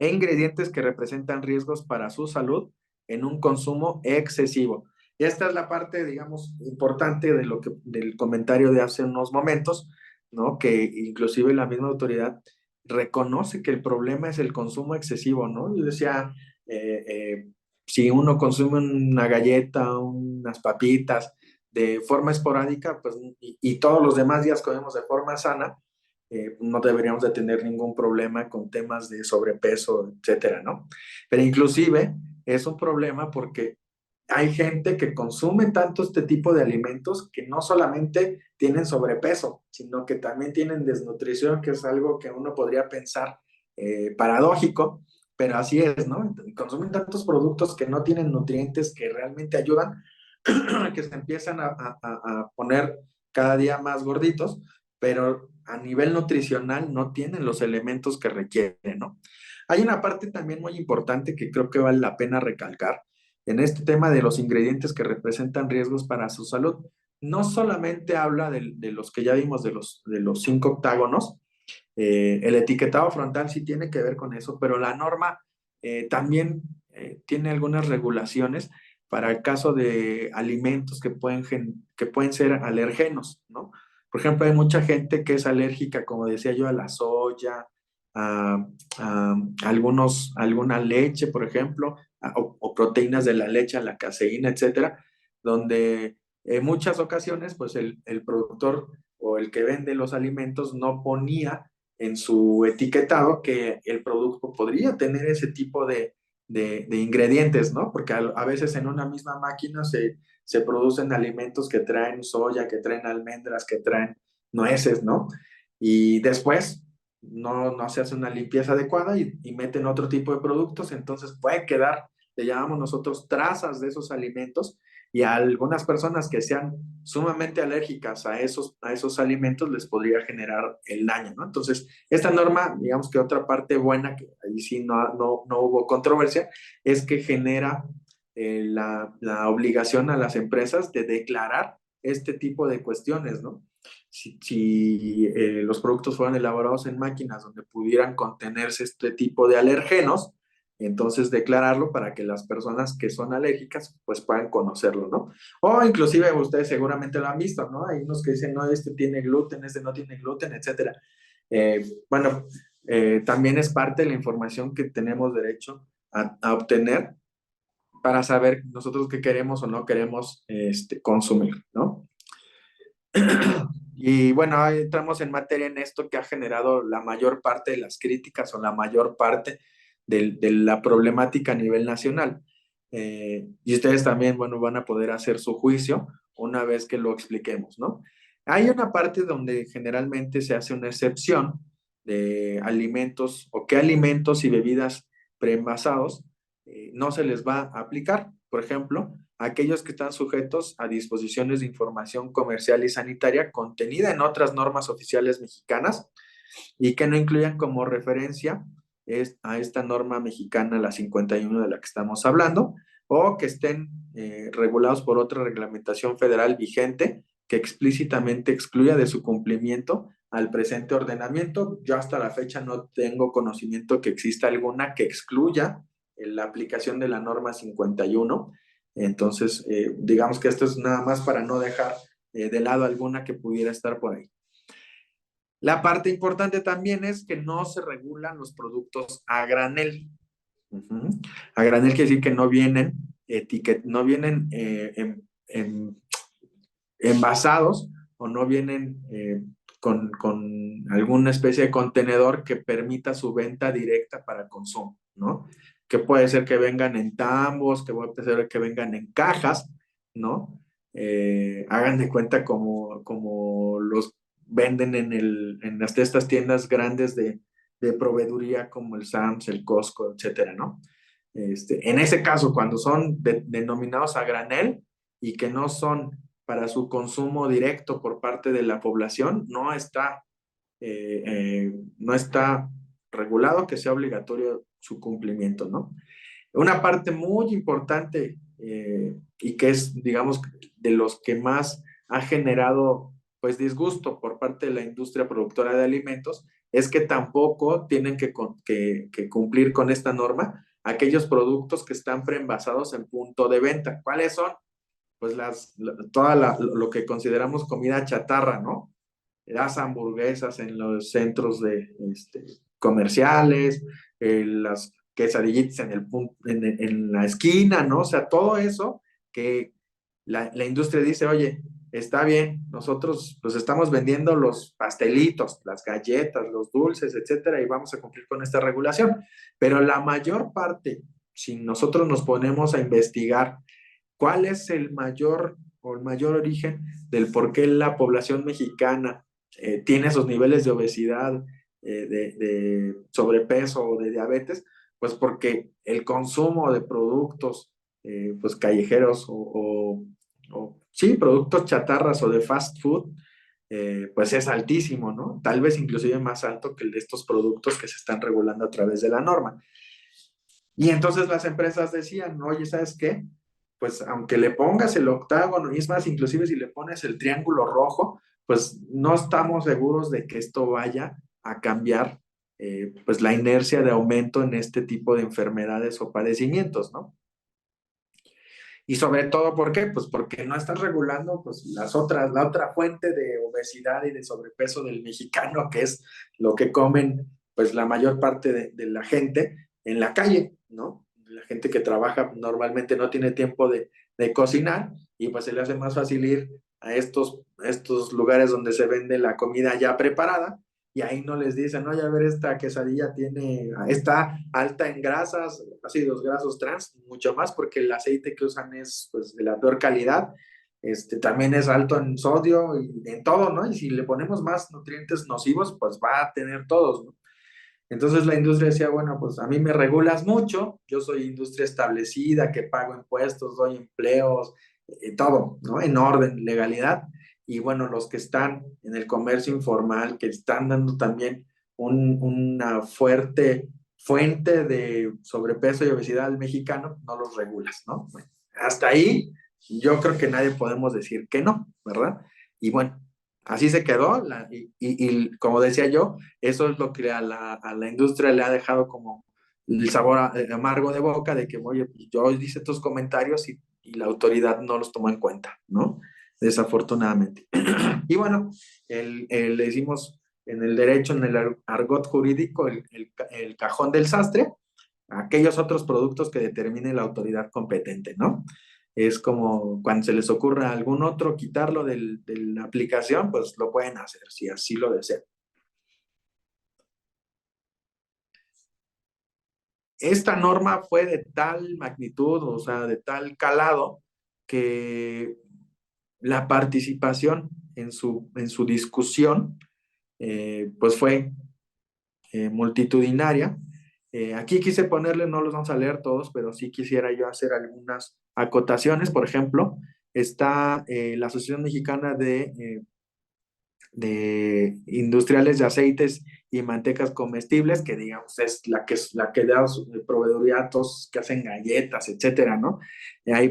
e ingredientes que representan riesgos para su salud en un consumo excesivo. Y esta es la parte, digamos, importante de del comentario de hace unos momentos, ¿no? Que inclusive la misma autoridad reconoce que el problema es el consumo excesivo, ¿no? Yo decía, eh, eh, si uno consume una galleta, unas papitas de forma esporádica, pues, y todos los demás días comemos de forma sana, no deberíamos de tener ningún problema con temas de sobrepeso, etcétera, ¿no? Pero inclusive es un problema porque hay gente que consume tanto este tipo de alimentos que no solamente tienen sobrepeso, sino que también tienen desnutrición, que es algo que uno podría pensar paradójico, pero así es, ¿no? Consumen tantos productos que no tienen nutrientes que realmente ayudan, que se empiezan a poner cada día más gorditos, pero a nivel nutricional no tienen los elementos que requieren, ¿no? Hay una parte también muy importante que creo que vale la pena recalcar en este tema de los ingredientes que representan riesgos para su salud. No solamente habla de los que ya vimos, de los 5 octágonos, el etiquetado frontal sí tiene que ver con eso, pero la norma también tiene algunas regulaciones para el caso de alimentos que pueden ser alergenos, ¿no? Por ejemplo, hay mucha gente que es alérgica, como decía yo, a la soya, a, a alguna leche, por ejemplo, o proteínas de la leche, a la caseína, etcétera. donde en muchas ocasiones, pues el productor o el que vende los alimentos no ponía en su etiquetado que el producto podría tener ese tipo de ingredientes, ¿no? Porque a veces en una misma máquina se producen alimentos que traen soya, que traen almendras, que traen nueces, ¿no? Y después no se hace una limpieza adecuada y meten otro tipo de productos, entonces puede quedar, le llamamos nosotros, trazas de esos alimentos, y a algunas personas que sean sumamente alérgicas a esos alimentos les podría generar el daño, ¿no? Entonces, esta norma, digamos que otra parte buena, que ahí sí no hubo controversia, es que genera la obligación a las empresas de declarar este tipo de cuestiones, ¿no? Si los productos fueran elaborados en máquinas donde pudieran contenerse este tipo de alergenos, entonces declararlo para que las personas que son alérgicas pues puedan conocerlo, ¿no? O inclusive ustedes seguramente lo han visto, ¿no? Hay unos que dicen, no, este tiene gluten, este no tiene gluten, etcétera. Bueno, también es parte de la información que tenemos derecho a obtener para saber nosotros qué queremos o no queremos consumir, ¿no? Y bueno, ahí entramos en materia en esto que ha generado la mayor parte de las críticas o la mayor parte de la problemática a nivel nacional. Y ustedes también, bueno, van a poder hacer su juicio una vez que lo expliquemos, ¿no? Hay una parte donde generalmente se hace una excepción de alimentos o qué alimentos y bebidas preenvasados no se les va a aplicar. Por ejemplo, aquellos que están sujetos a disposiciones de información comercial y sanitaria contenida en otras normas oficiales mexicanas y que no incluyan como referencia a esta norma mexicana, la 51 de la que estamos hablando, o que estén regulados por otra reglamentación federal vigente que explícitamente excluya de su cumplimiento al presente ordenamiento. Yo hasta la fecha no tengo conocimiento que exista alguna que excluya la aplicación de la norma 51. Entonces, digamos que esto es nada más para no dejar de lado alguna que pudiera estar por ahí. La parte importante también es que no se regulan los productos a granel. A granel quiere decir que no vienen, no vienen envasados o no vienen con alguna especie de contenedor que permita su venta directa para consumo, ¿no? Que puede ser que vengan en tambos, que puede ser que vengan en cajas, ¿no? Hagan de cuenta como los venden en estas tiendas grandes de proveeduría como el Sam's, el Costco, etcétera, ¿no? En ese caso, cuando son denominados a granel y que no son para su consumo directo por parte de la población, no está regulado que sea obligatorio su cumplimiento, ¿no? Una parte muy importante y que es, digamos, de los que más ha generado pues disgusto por parte de la industria productora de alimentos es que tampoco tienen que cumplir con esta norma aquellos productos que están preenvasados en punto de venta. ¿Cuáles son? Pues lo que consideramos comida chatarra, ¿no? Las hamburguesas en los centros comerciales, las quesadillitas en la esquina, ¿no? O sea, todo eso que la industria dice, oye, está bien, nosotros pues estamos vendiendo los pastelitos, las galletas, los dulces, etcétera, y vamos a cumplir con esta regulación. Pero la mayor parte, si nosotros nos ponemos a investigar cuál es el mayor origen del por qué la población mexicana tiene esos niveles de obesidad, de sobrepeso o de diabetes, pues porque el consumo de productos pues callejeros sí, productos chatarras o de fast food, pues es altísimo, ¿no? Tal vez inclusive más alto que el de estos productos que se están regulando a través de la norma. Y entonces las empresas decían, oye, ¿sabes qué? Pues aunque le pongas el octágono, y es más, inclusive si le pones el triángulo rojo, pues no estamos seguros de que esto vaya a cambiar pues la inercia de aumento en este tipo de enfermedades o padecimientos, ¿no? Y sobre todo, ¿por qué? Pues porque no estás regulando pues la otra fuente de obesidad y de sobrepeso del mexicano, que es lo que comen pues la mayor parte de la gente en la calle, ¿no? La gente que trabaja normalmente no tiene tiempo de cocinar y pues se le hace más fácil ir a estos lugares donde se vende la comida ya preparada, y ahí no les dicen, oye, a ver, esta quesadilla está alta en grasas, ácidos grasos trans, mucho más porque el aceite que usan es pues de la peor calidad, también es alto en sodio y en todo, ¿no? Y si le ponemos más nutrientes nocivos, pues va a tener todos, ¿no? Entonces la industria decía, bueno, pues a mí me regulas mucho, yo soy industria establecida, que pago impuestos, doy empleos, todo, ¿no? En orden, legalidad. Y bueno, los que están en el comercio informal, que están dando también una fuerte fuente de sobrepeso y obesidad al mexicano, no los regulas, ¿no? Bueno, hasta ahí yo creo que nadie podemos decir que no, ¿verdad? Y bueno, así se quedó, y como decía yo, eso es lo que a la industria le ha dejado como el sabor amargo de boca de que, oye, yo hice estos comentarios y la autoridad no los tomó en cuenta, ¿no? Desafortunadamente. Y bueno, le decimos en el derecho, en el argot jurídico, el cajón del sastre, aquellos otros productos que determine la autoridad competente, ¿no? Es como cuando se les ocurra a algún otro quitarlo de la aplicación, pues lo pueden hacer, si así lo desean. Esta norma fue de tal magnitud, o sea, de tal calado, que la participación en su discusión, pues fue multitudinaria. Aquí quise ponerle, no los vamos a leer todos, pero sí quisiera yo hacer algunas acotaciones. Por ejemplo, está la Asociación Mexicana de Industriales de Aceites y Mantecas Comestibles, que digamos es la que da proveeduría a todos que hacen galletas, etcétera, ¿no? Ahí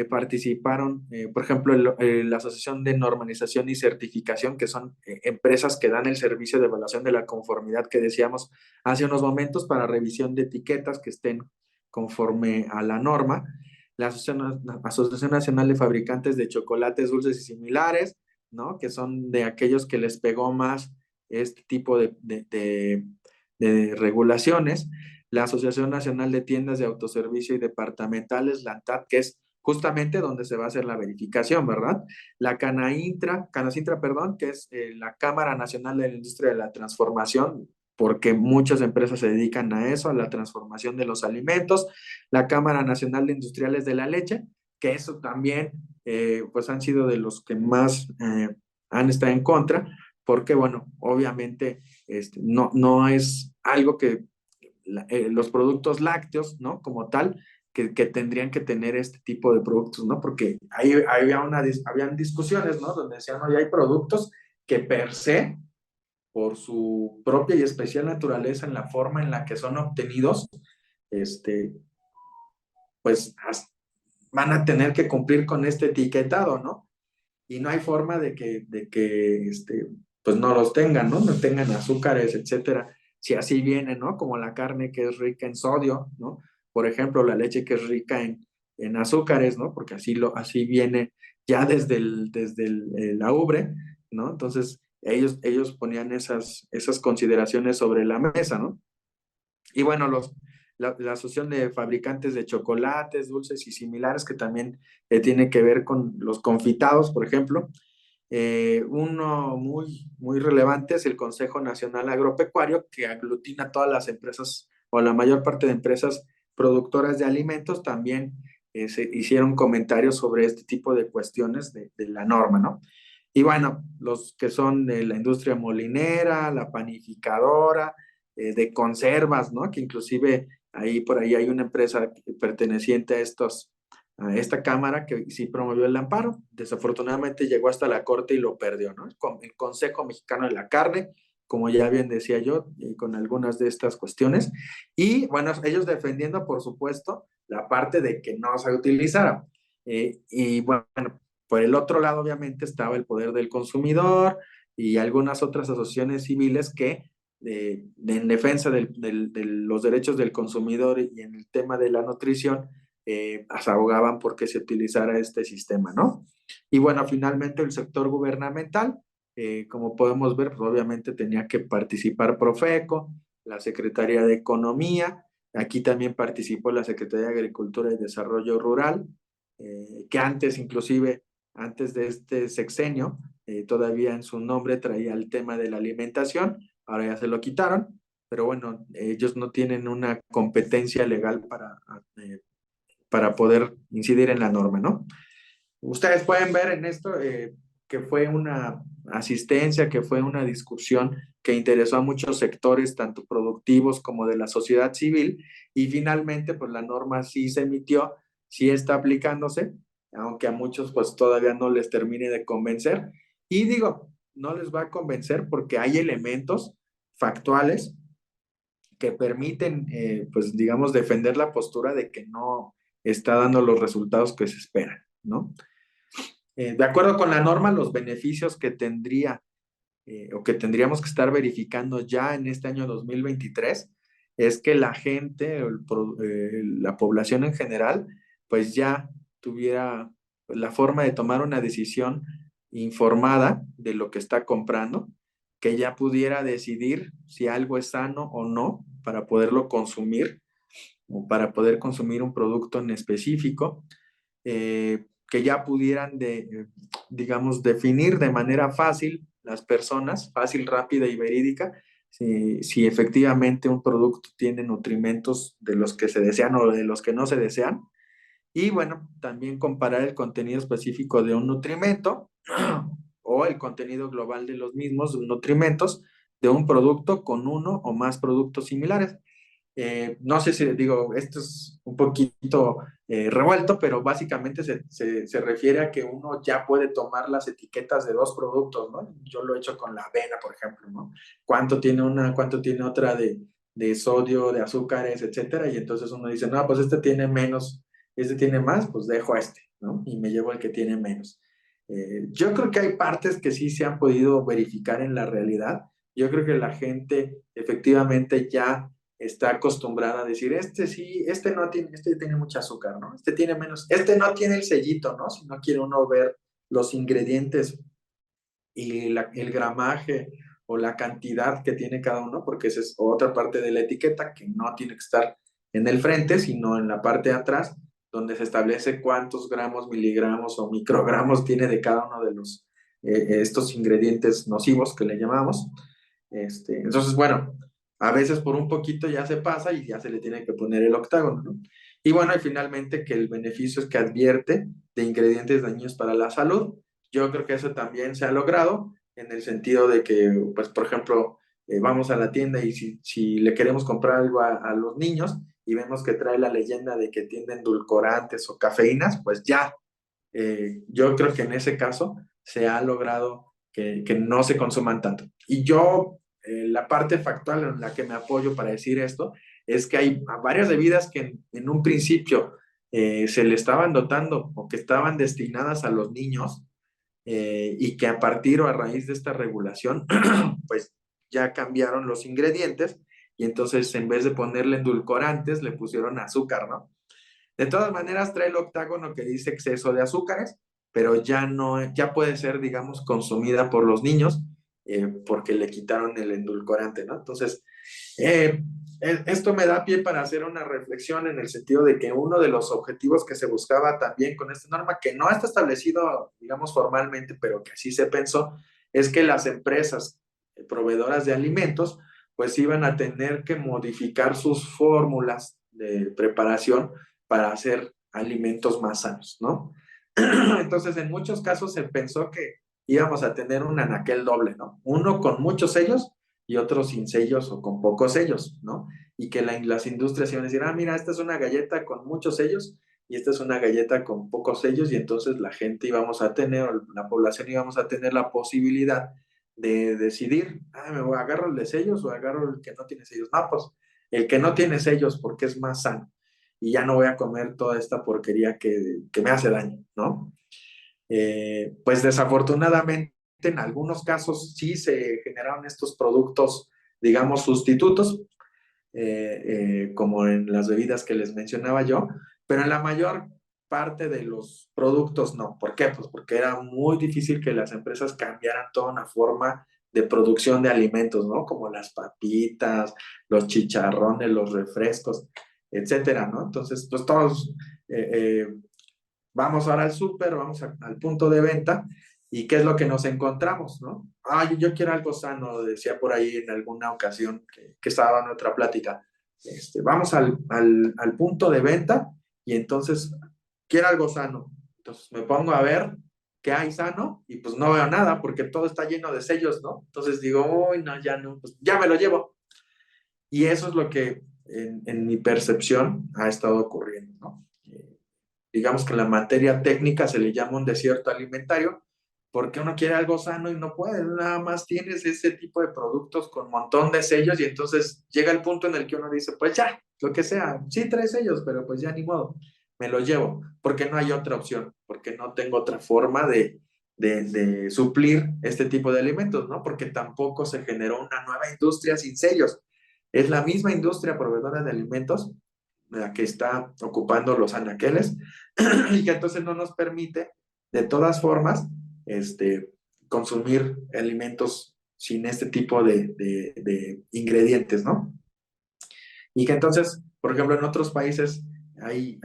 participaron, por ejemplo, la Asociación de Normalización y Certificación, que son empresas que dan el servicio de evaluación de la conformidad que decíamos hace unos momentos para revisión de etiquetas que estén conforme a la norma. La Asociación Nacional de Fabricantes de Chocolates, Dulces y Similares, ¿no? Que son de aquellos que les pegó más este tipo de regulaciones. La Asociación Nacional de Tiendas de Autoservicio y Departamentales, la ANTAD, que es justamente donde se va a hacer la verificación, ¿verdad? La Canacintra, perdón, que es la Cámara Nacional de la Industria de la Transformación, porque muchas empresas se dedican a eso, a la transformación de los alimentos. La Cámara Nacional de Industriales de la Leche, que eso también pues han sido de los que más han estado en contra, porque bueno, obviamente no es algo que los productos lácteos, ¿no? Como tal, que tendrían que tener este tipo de productos, ¿no? Porque ahí habían discusiones, ¿no? Donde decían, no, ya hay productos que per se, por su propia y especial naturaleza en la forma en la que son obtenidos, este, pues van a tener que cumplir con este etiquetado, ¿no? Y no hay forma de que pues no los tengan, ¿no? No tengan azúcares, etcétera. Si así viene, ¿no? Como la carne que es rica en sodio, ¿no? Por ejemplo, la leche que es rica en azúcares, ¿no? Porque así viene ya la ubre, ¿no? Entonces, ellos ponían esas consideraciones sobre la mesa, ¿no? Y bueno, la Asociación de Fabricantes de Chocolates, Dulces y Similares, que también tiene que ver con los confitados, por ejemplo. Uno muy relevante es el Consejo Nacional Agropecuario, que aglutina todas las empresas o la mayor parte de empresas productoras de alimentos. También se hicieron comentarios sobre este tipo de cuestiones de la norma, ¿no? Y bueno, los que son de la industria molinera, la panificadora, de conservas, ¿no? Que inclusive por ahí hay una empresa perteneciente a esta cámara que sí promovió el amparo. Desafortunadamente llegó hasta la corte y lo perdió, ¿no? El Consejo Mexicano de la Carne, como ya bien decía yo, con algunas de estas cuestiones. Y bueno, ellos defendiendo, por supuesto, la parte de que no se utilizara. Y bueno, por el otro lado, obviamente, estaba el poder del consumidor y algunas otras asociaciones civiles que en defensa de los derechos del consumidor y en el tema de la nutrición, abogaban por que se utilizara este sistema, ¿no? Y bueno, finalmente el sector gubernamental, como podemos ver, pues obviamente tenía que participar Profeco, la Secretaría de Economía, aquí también participó la Secretaría de Agricultura y Desarrollo Rural, que antes, inclusive, antes de este sexenio, todavía en su nombre traía el tema de la alimentación, ahora ya se lo quitaron, pero bueno, ellos no tienen una competencia legal para poder incidir en la norma, ¿no? Ustedes pueden ver en esto que fue una asistencia, que fue una discusión que interesó a muchos sectores, tanto productivos como de la sociedad civil, y finalmente pues la norma sí se emitió, sí está aplicándose, aunque a muchos pues todavía no les termine de convencer. Y digo, no les va a convencer porque hay elementos factuales que permiten, pues digamos, defender la postura de que no está dando los resultados que se esperan, ¿no? De acuerdo con la norma, los beneficios que tendría o que tendríamos que estar verificando ya en este año 2023 es que la gente, la población en general, pues ya tuviera la forma de tomar una decisión informada de lo que está comprando, que ya pudiera decidir si algo es sano o no para poderlo consumir o para poder consumir un producto en específico, que ya pudieran digamos, definir de manera fácil las personas, fácil, rápida y verídica, si efectivamente un producto tiene nutrimentos de los que se desean o de los que no se desean. Y bueno, también comparar el contenido específico de un nutrimento o el contenido global de los mismos nutrimentos de un producto con uno o más productos similares. No sé si digo, esto es un poquito revuelto, pero básicamente se refiere a que uno ya puede tomar las etiquetas de dos productos, ¿no? Yo lo he hecho con la avena, por ejemplo, ¿no? ¿Cuánto tiene una, cuánto tiene otra de sodio, de azúcares, etcétera? Y entonces uno dice, no, pues este tiene menos, este tiene más, pues dejo este, ¿no? Y me llevo el que tiene menos. Yo creo que hay partes que sí se han podido verificar en la realidad. Yo creo que la gente efectivamente ya está acostumbrada a decir, este sí, este no tiene, este tiene mucho azúcar, ¿no? Este tiene menos, este no tiene el sellito, ¿no? Si no quiere uno ver los ingredientes y el gramaje o la cantidad que tiene cada uno, porque esa es otra parte de la etiqueta que no tiene que estar en el frente, sino en la parte de atrás, donde se establece cuántos gramos, miligramos o microgramos tiene de cada uno de los estos ingredientes nocivos que le llamamos. Entonces, bueno, a veces por un poquito ya se pasa y ya se le tiene que poner el octágono, ¿no? Y bueno, y finalmente que el beneficio es que advierte de ingredientes dañinos para la salud. Yo creo que eso también se ha logrado en el sentido de que, pues, por ejemplo, vamos a la tienda y si le queremos comprar algo a los niños y vemos que trae la leyenda de que tiene endulcorantes o cafeínas, pues ya, yo creo que en ese caso se ha logrado que no se consuman tanto. Y yo, la parte factual en la que me apoyo para decir esto es que hay varias bebidas que en un principio se le estaban dotando o que estaban destinadas a los niños y que a partir o a raíz de esta regulación, pues ya cambiaron los ingredientes y entonces en vez de ponerle endulcorantes, le pusieron azúcar, ¿no? De todas maneras, trae el octágono que dice exceso de azúcares, pero ya no, ya puede ser, digamos, consumida por los niños porque le quitaron el endulcorante, ¿no? Entonces, eh, esto me da pie para hacer una reflexión en el sentido de que uno de los objetivos que se buscaba también con esta norma, que no está establecido, digamos, formalmente, pero que así se pensó, es que las empresas proveedoras de alimentos, pues iban a tener que modificar sus fórmulas de preparación para hacer alimentos más sanos, ¿no? Entonces, en muchos casos se pensó que íbamos a tener un anaquel doble, ¿no? Uno con muchos sellos y otro sin sellos o con pocos sellos, ¿no? Y que las industrias iban a decir, ah, mira, esta es una galleta con muchos sellos y esta es una galleta con pocos sellos y entonces la gente íbamos a tener, o la población íbamos a tener la posibilidad de decidir, ah, me voy, agarro el de sellos o agarro el que no tiene sellos. No, pues el que no tiene sellos porque es más sano y ya no voy a comer toda esta porquería que me hace daño, ¿no? Pues desafortunadamente en algunos casos sí se generaron estos productos, digamos, sustitutos, como en las bebidas que les mencionaba yo, pero en la mayor parte de los productos no. ¿Por qué? Pues porque era muy difícil que las empresas cambiaran toda una forma de producción de alimentos, ¿no? Como las papitas, los chicharrones, los refrescos, etcétera, ¿no? Entonces, pues todos Vamos ahora al súper, vamos al punto de venta y qué es lo que nos encontramos, ¿no? Ah, yo quiero algo sano, decía por ahí en alguna ocasión que estaba en otra plática. Vamos al punto de venta y entonces quiero algo sano. Entonces me pongo a ver qué hay sano y pues no veo nada porque todo está lleno de sellos, ¿no? Entonces digo, uy, no, ya no, pues ya me lo llevo. Y eso es lo que en mi percepción ha estado ocurriendo, ¿no? Digamos que en la materia técnica se le llama un desierto alimentario, porque uno quiere algo sano y no puede, nada más tienes ese tipo de productos con un montón de sellos y entonces llega el punto en el que uno dice, pues ya, lo que sea, sí trae sellos, pero pues ya ni modo, me lo llevo, porque no hay otra opción, porque no tengo otra forma de suplir este tipo de alimentos, ¿no? Porque tampoco se generó una nueva industria sin sellos. Es la misma industria proveedora de alimentos la que está ocupando los anaqueles y que entonces no nos permite, de todas formas, consumir alimentos sin este tipo de ingredientes, ¿no? Y que entonces, por ejemplo, en otros países hay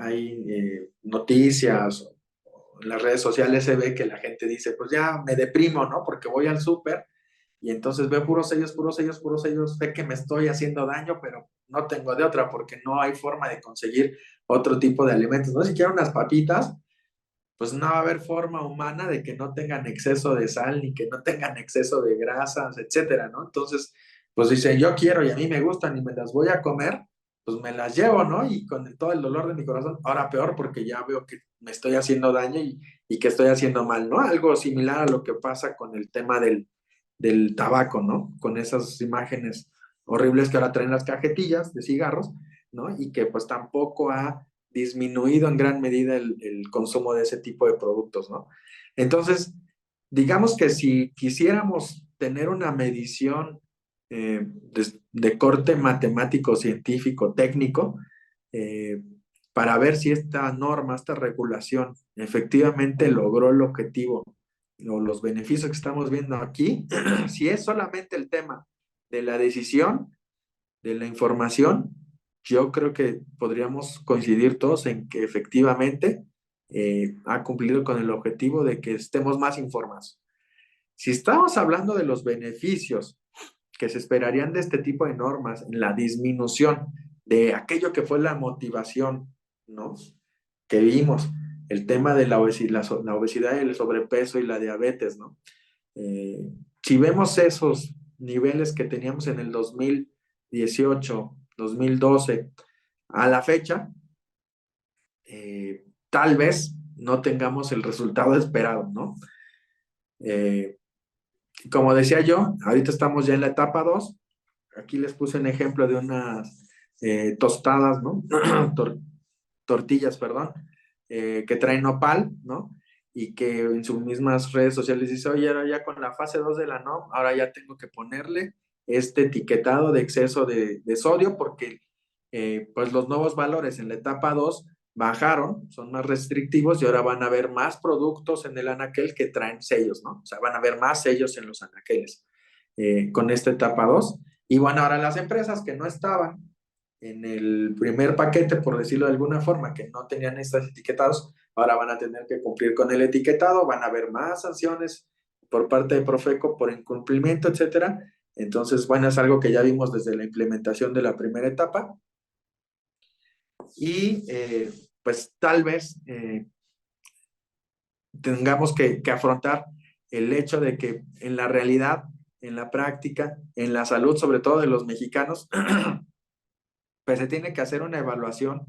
noticias, o en las redes sociales se ve que la gente dice, pues ya me deprimo, ¿no? Porque voy al súper y entonces veo puros sellos, puros sellos, puros sellos, sé que me estoy haciendo daño, pero no tengo de otra porque no hay forma de conseguir otro tipo de alimentos, ¿no? Si quiero unas papitas, pues no va a haber forma humana de que no tengan exceso de sal ni que no tengan exceso de grasas, etcétera, ¿no? Entonces, pues dice, yo quiero y a mí me gustan y me las voy a comer, pues me las llevo, ¿no? Y con todo el dolor de mi corazón, ahora peor porque ya veo que me estoy haciendo daño y que estoy haciendo mal, ¿no? Algo similar a lo que pasa con el tema del tabaco, ¿no? Con esas imágenes horribles que ahora traen las cajetillas de cigarros, ¿no? Y que pues tampoco ha disminuido en gran medida el consumo de ese tipo de productos, ¿no? Entonces, digamos que si quisiéramos tener una medición de corte matemático, científico, técnico, eh, para ver si esta norma, esta regulación efectivamente logró el objetivo o los beneficios que estamos viendo aquí, si es solamente el tema de la decisión, de la información, yo creo que podríamos coincidir todos en que efectivamente ha cumplido con el objetivo de que estemos más informados. Si estamos hablando de los beneficios que se esperarían de este tipo de normas, en la disminución de aquello que fue la motivación, ¿no? Que vimos, el tema de la obesidad y el sobrepeso y la diabetes, ¿no? Si vemos esos niveles que teníamos en el 2018, 2012, a la fecha, tal vez no tengamos el resultado esperado, ¿no? Eh, Como decía yo, ahorita estamos ya en la etapa 2. Aquí les puse un ejemplo de unas tostadas, ¿no? Tor tortillas, perdón, que traen nopal, ¿no? Y que en sus mismas redes sociales dice, oye, ahora ya con la fase 2 de la NOM, ahora ya tengo que ponerle este etiquetado de exceso de sodio porque pues los nuevos valores en la etapa 2 bajaron, son más restrictivos y ahora van a haber más productos en el anaquel que traen sellos, ¿no? O sea, van a haber más sellos en los anaqueles con esta etapa 2. Y bueno, ahora las empresas que no estaban en el primer paquete, por decirlo de alguna forma, que no tenían estos etiquetados, ahora van a tener que cumplir con el etiquetado, van a haber más sanciones por parte de Profeco por incumplimiento, etcétera. Entonces, bueno, es algo que ya vimos desde la implementación de la primera etapa y pues tal vez tengamos que afrontar el hecho de que en la realidad, en la práctica, en la salud, sobre todo de los mexicanos, pues se tiene que hacer una evaluación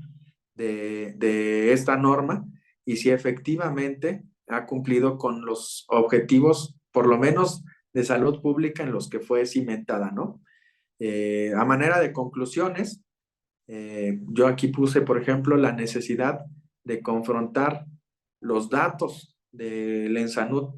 de esta norma y si efectivamente ha cumplido con los objetivos, por lo menos de salud pública en los que fue cimentada, ¿no? A manera de conclusiones, yo aquí puse, por ejemplo, la necesidad de confrontar los datos del ENSANUD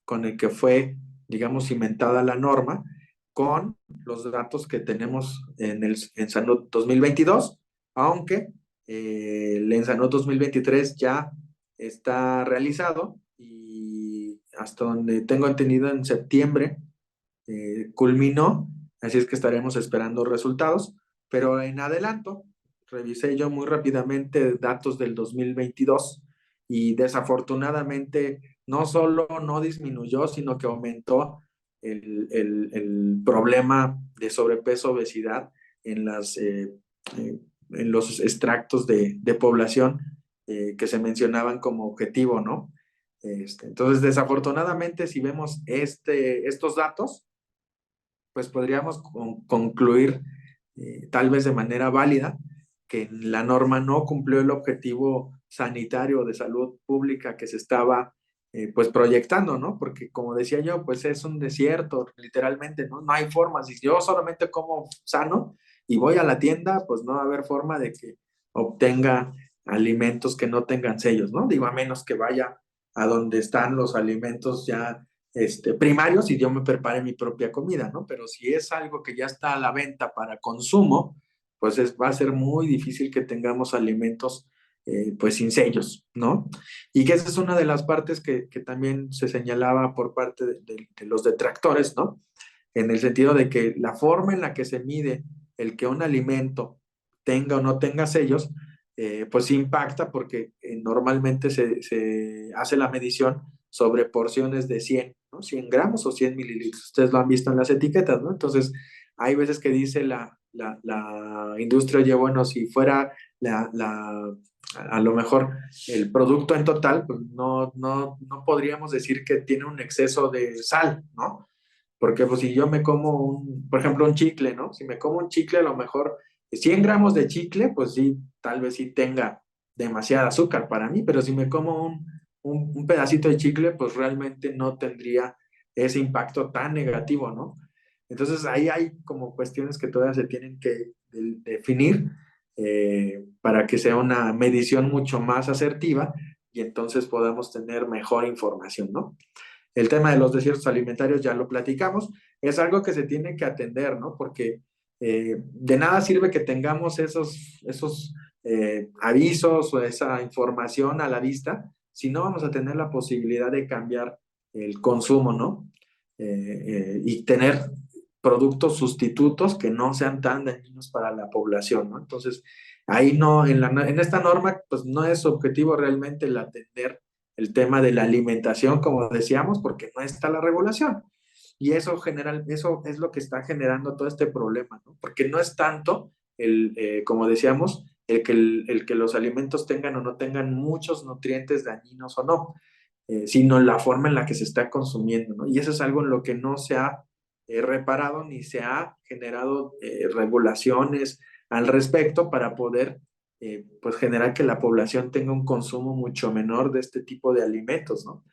con el que fue, digamos, cimentada la norma, con los datos que tenemos en el ENSANUD 2022, aunque el ENSANUD 2023 ya está realizado y hasta donde tengo entendido en septiembre culminó, así es que estaremos esperando resultados, pero en adelanto, revisé yo muy rápidamente datos del 2022 y desafortunadamente no solo no disminuyó, sino que aumentó el problema de sobrepeso, obesidad en, en los extractos de población que se mencionaban como objetivo, ¿no? Entonces, desafortunadamente, si vemos estos datos, pues podríamos concluir, tal vez de manera válida, que la norma no cumplió el objetivo sanitario de salud pública que se estaba pues proyectando, ¿no? Porque como decía yo, pues es un desierto, literalmente, ¿no? No hay forma. Si yo solamente como sano y voy a la tienda, pues no va a haber forma de que obtenga alimentos que no tengan sellos, ¿no? Digo, a menos que vaya a donde están los alimentos ya primarios y yo me prepare mi propia comida, ¿no? Pero si es algo que ya está a la venta para consumo, pues va a ser muy difícil que tengamos alimentos pues sin sellos, ¿no? Y que esa es una de las partes que también se señalaba por parte de los detractores, ¿no? En el sentido de que la forma en la que se mide el que un alimento tenga o no tenga sellos, pues impacta porque normalmente se hace la medición sobre porciones de 100, ¿no? 100 gramos o 100 mililitros. Ustedes lo han visto en las etiquetas, ¿no? Entonces, hay veces que dice la industria, oye, bueno, si fuera a lo mejor el producto en total, pues no podríamos decir que tiene un exceso de sal, ¿no? Porque pues si yo me como por ejemplo, un chicle, ¿no? Si me como un chicle, a lo mejor 100 gramos de chicle, pues sí, tal vez sí tenga demasiada azúcar para mí, pero si me como un pedacito de chicle, pues realmente no tendría ese impacto tan negativo, ¿no? Entonces ahí hay como cuestiones que todavía se tienen que definir para que sea una medición mucho más asertiva y entonces podamos tener mejor información, ¿no? El tema de los desiertos alimentarios ya lo platicamos, es algo que se tiene que atender, ¿no? Porque de nada sirve que tengamos esos avisos o esa información a la vista si no vamos a tener la posibilidad de cambiar el consumo, ¿no? Y tener productos sustitutos que no sean tan dañinos para la población, ¿no? Entonces, ahí no, en esta norma, pues no es objetivo realmente el atender el tema de la alimentación, como decíamos, porque no está la regulación. Y eso es lo que está generando todo este problema, ¿no? Porque no es tanto como decíamos, el que los alimentos tengan o no tengan muchos nutrientes dañinos o no, sino la forma en la que se está consumiendo, ¿no? Y eso es algo en lo que no se ha reparado ni se ha generado regulaciones al respecto para poder pues generar que la población tenga un consumo mucho menor de este tipo de alimentos, ¿no?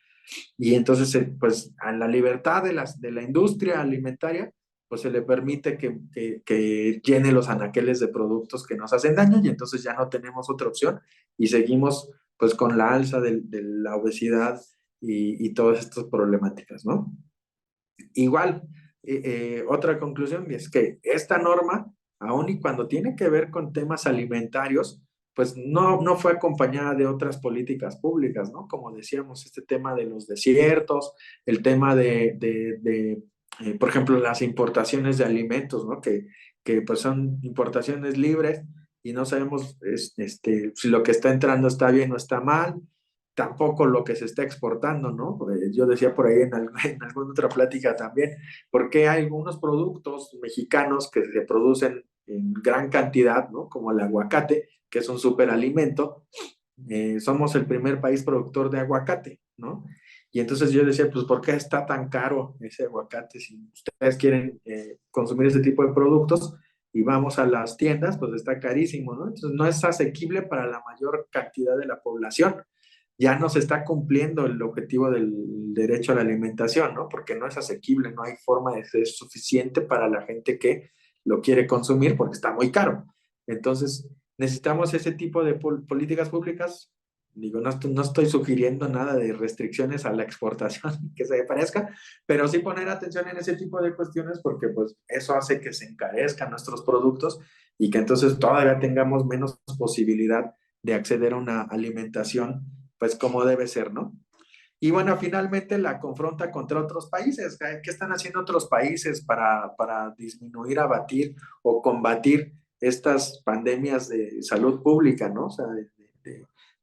Y entonces, pues a la libertad de la industria alimentaria, pues se le permite que llene los anaqueles de productos que nos hacen daño y entonces ya no tenemos otra opción y seguimos pues con la alza de la obesidad y todas estas problemáticas, ¿no? Igual, otra conclusión es que esta norma, aun y cuando tiene que ver con temas alimentarios, pues no fue acompañada de otras políticas públicas, ¿no? Como decíamos, este tema de los desiertos, el tema por ejemplo, las importaciones de alimentos, ¿no? Que pues son importaciones libres y no sabemos si lo que está entrando está bien o está mal, tampoco lo que se está exportando, ¿no? Yo decía por ahí en alguna otra plática también, porque hay algunos productos mexicanos que se producen en gran cantidad, ¿no? Como el aguacate, que es un superalimento. Somos el primer país productor de aguacate, ¿no? Y entonces yo decía, pues, ¿por qué está tan caro ese aguacate? Si ustedes quieren consumir ese tipo de productos y vamos a las tiendas, pues está carísimo, ¿no? Entonces no es asequible para la mayor cantidad de la población. Ya no se está cumpliendo el objetivo del derecho a la alimentación, ¿no? Porque no es asequible, no hay forma de ser suficiente para la gente que lo quiere consumir porque está muy caro. Entonces, necesitamos ese tipo de políticas públicas. Digo, no estoy sugiriendo nada de restricciones a la exportación que se parezca, pero sí poner atención en ese tipo de cuestiones porque pues eso hace que se encarezcan nuestros productos y que entonces todavía tengamos menos posibilidad de acceder a una alimentación pues como debe ser, ¿no? Y bueno, finalmente la confronta contra otros países. ¿Qué están haciendo otros países para disminuir, abatir o combatir estas pandemias de salud pública, ¿no? O sea,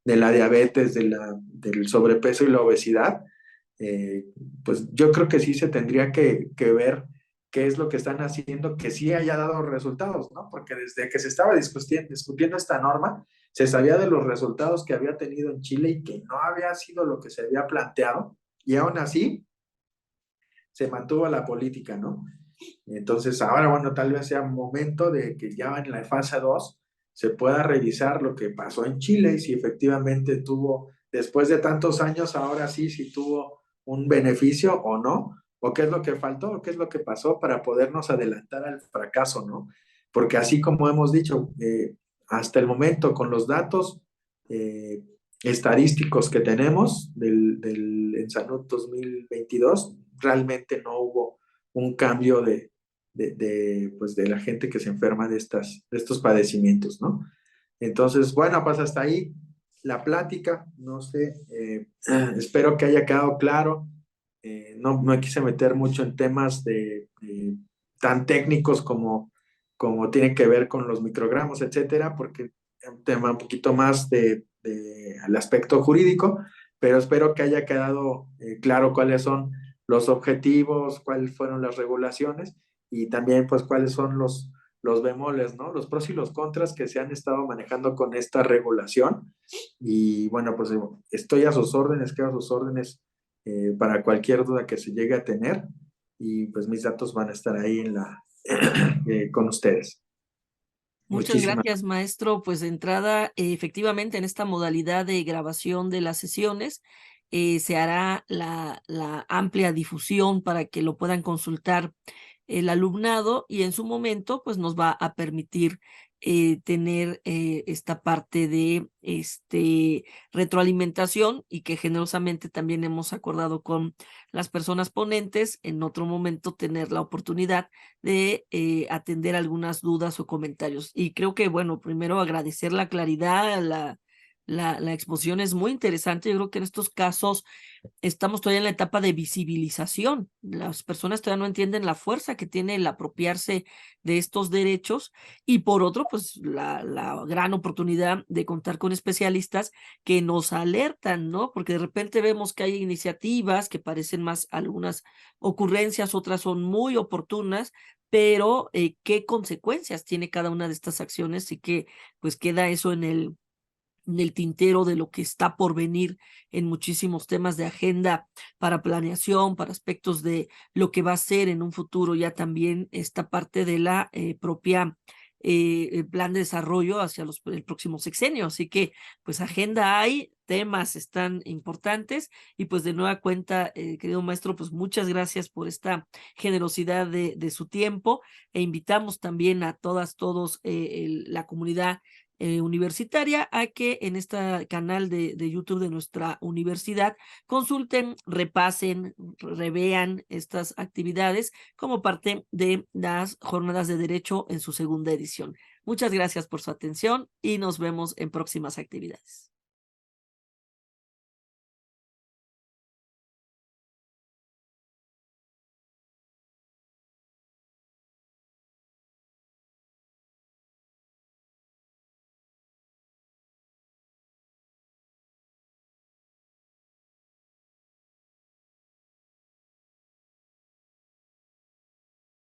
de la diabetes, del sobrepeso y la obesidad, eh, pues yo creo que sí se tendría que ver qué es lo que están haciendo que sí haya dado resultados, ¿no? Porque desde que se estaba discutiendo esta norma, se sabía de los resultados que había tenido en Chile y que no había sido lo que se había planteado, y aún así se mantuvo la política, ¿no? Entonces, ahora, bueno, tal vez sea momento de que ya en la fase 2 se pueda revisar lo que pasó en Chile y si efectivamente tuvo, después de tantos años, ahora sí, si tuvo un beneficio o no, o qué es lo que faltó, o qué es lo que pasó para podernos adelantar al fracaso, ¿no? Porque así como hemos dicho, hasta el momento, con los datos eh, estadísticos que tenemos en Salud 2022, realmente no hubo un cambio pues de la gente que se enferma de estos padecimientos, ¿no? Entonces, bueno, pues hasta ahí la plática, no sé, espero que haya quedado claro. No me quise meter mucho en temas tan técnicos como tiene que ver con los microgramos, etcétera, porque es un tema un poquito más al aspecto jurídico, pero espero que haya quedado claro cuáles son los objetivos, cuáles fueron las regulaciones y también pues cuáles son los bemoles, ¿no? Los pros y los contras que se han estado manejando con esta regulación. Y bueno, pues estoy a sus órdenes, quedo a sus órdenes para cualquier duda que se llegue a tener. Y pues mis datos van a estar ahí con ustedes. Muchas Muchísimas gracias, maestro. Pues de entrada, efectivamente, en esta modalidad de grabación de las sesiones, se hará la amplia difusión para que lo puedan consultar el alumnado y en su momento, pues nos va a permitir tener esta parte de retroalimentación y que generosamente también hemos acordado con las personas ponentes en otro momento tener la oportunidad de atender algunas dudas o comentarios. Y creo que, bueno, primero agradecer la claridad, la exposición es muy interesante. Yo creo que en estos casos estamos todavía en la etapa de visibilización. Las personas todavía no entienden la fuerza que tiene el apropiarse de estos derechos y por otro, pues la gran oportunidad de contar con especialistas que nos alertan, ¿no? Porque de repente vemos que hay iniciativas que parecen más algunas ocurrencias, otras son muy oportunas, pero ¿qué consecuencias tiene cada una de estas acciones? Y que pues queda eso en el tintero de lo que está por venir en muchísimos temas de agenda para planeación, para aspectos de lo que va a ser en un futuro, ya también esta parte de la propia plan de desarrollo hacia el próximo sexenio. Así que, pues, agenda hay, temas están importantes y pues de nueva cuenta, querido maestro, pues muchas gracias por esta generosidad de su tiempo e invitamos también a todas, todos, la comunidad universitaria a que en este canal de YouTube de nuestra universidad consulten, repasen, revean estas actividades como parte de las jornadas de derecho en su segunda edición. Muchas gracias por su atención y nos vemos en próximas actividades.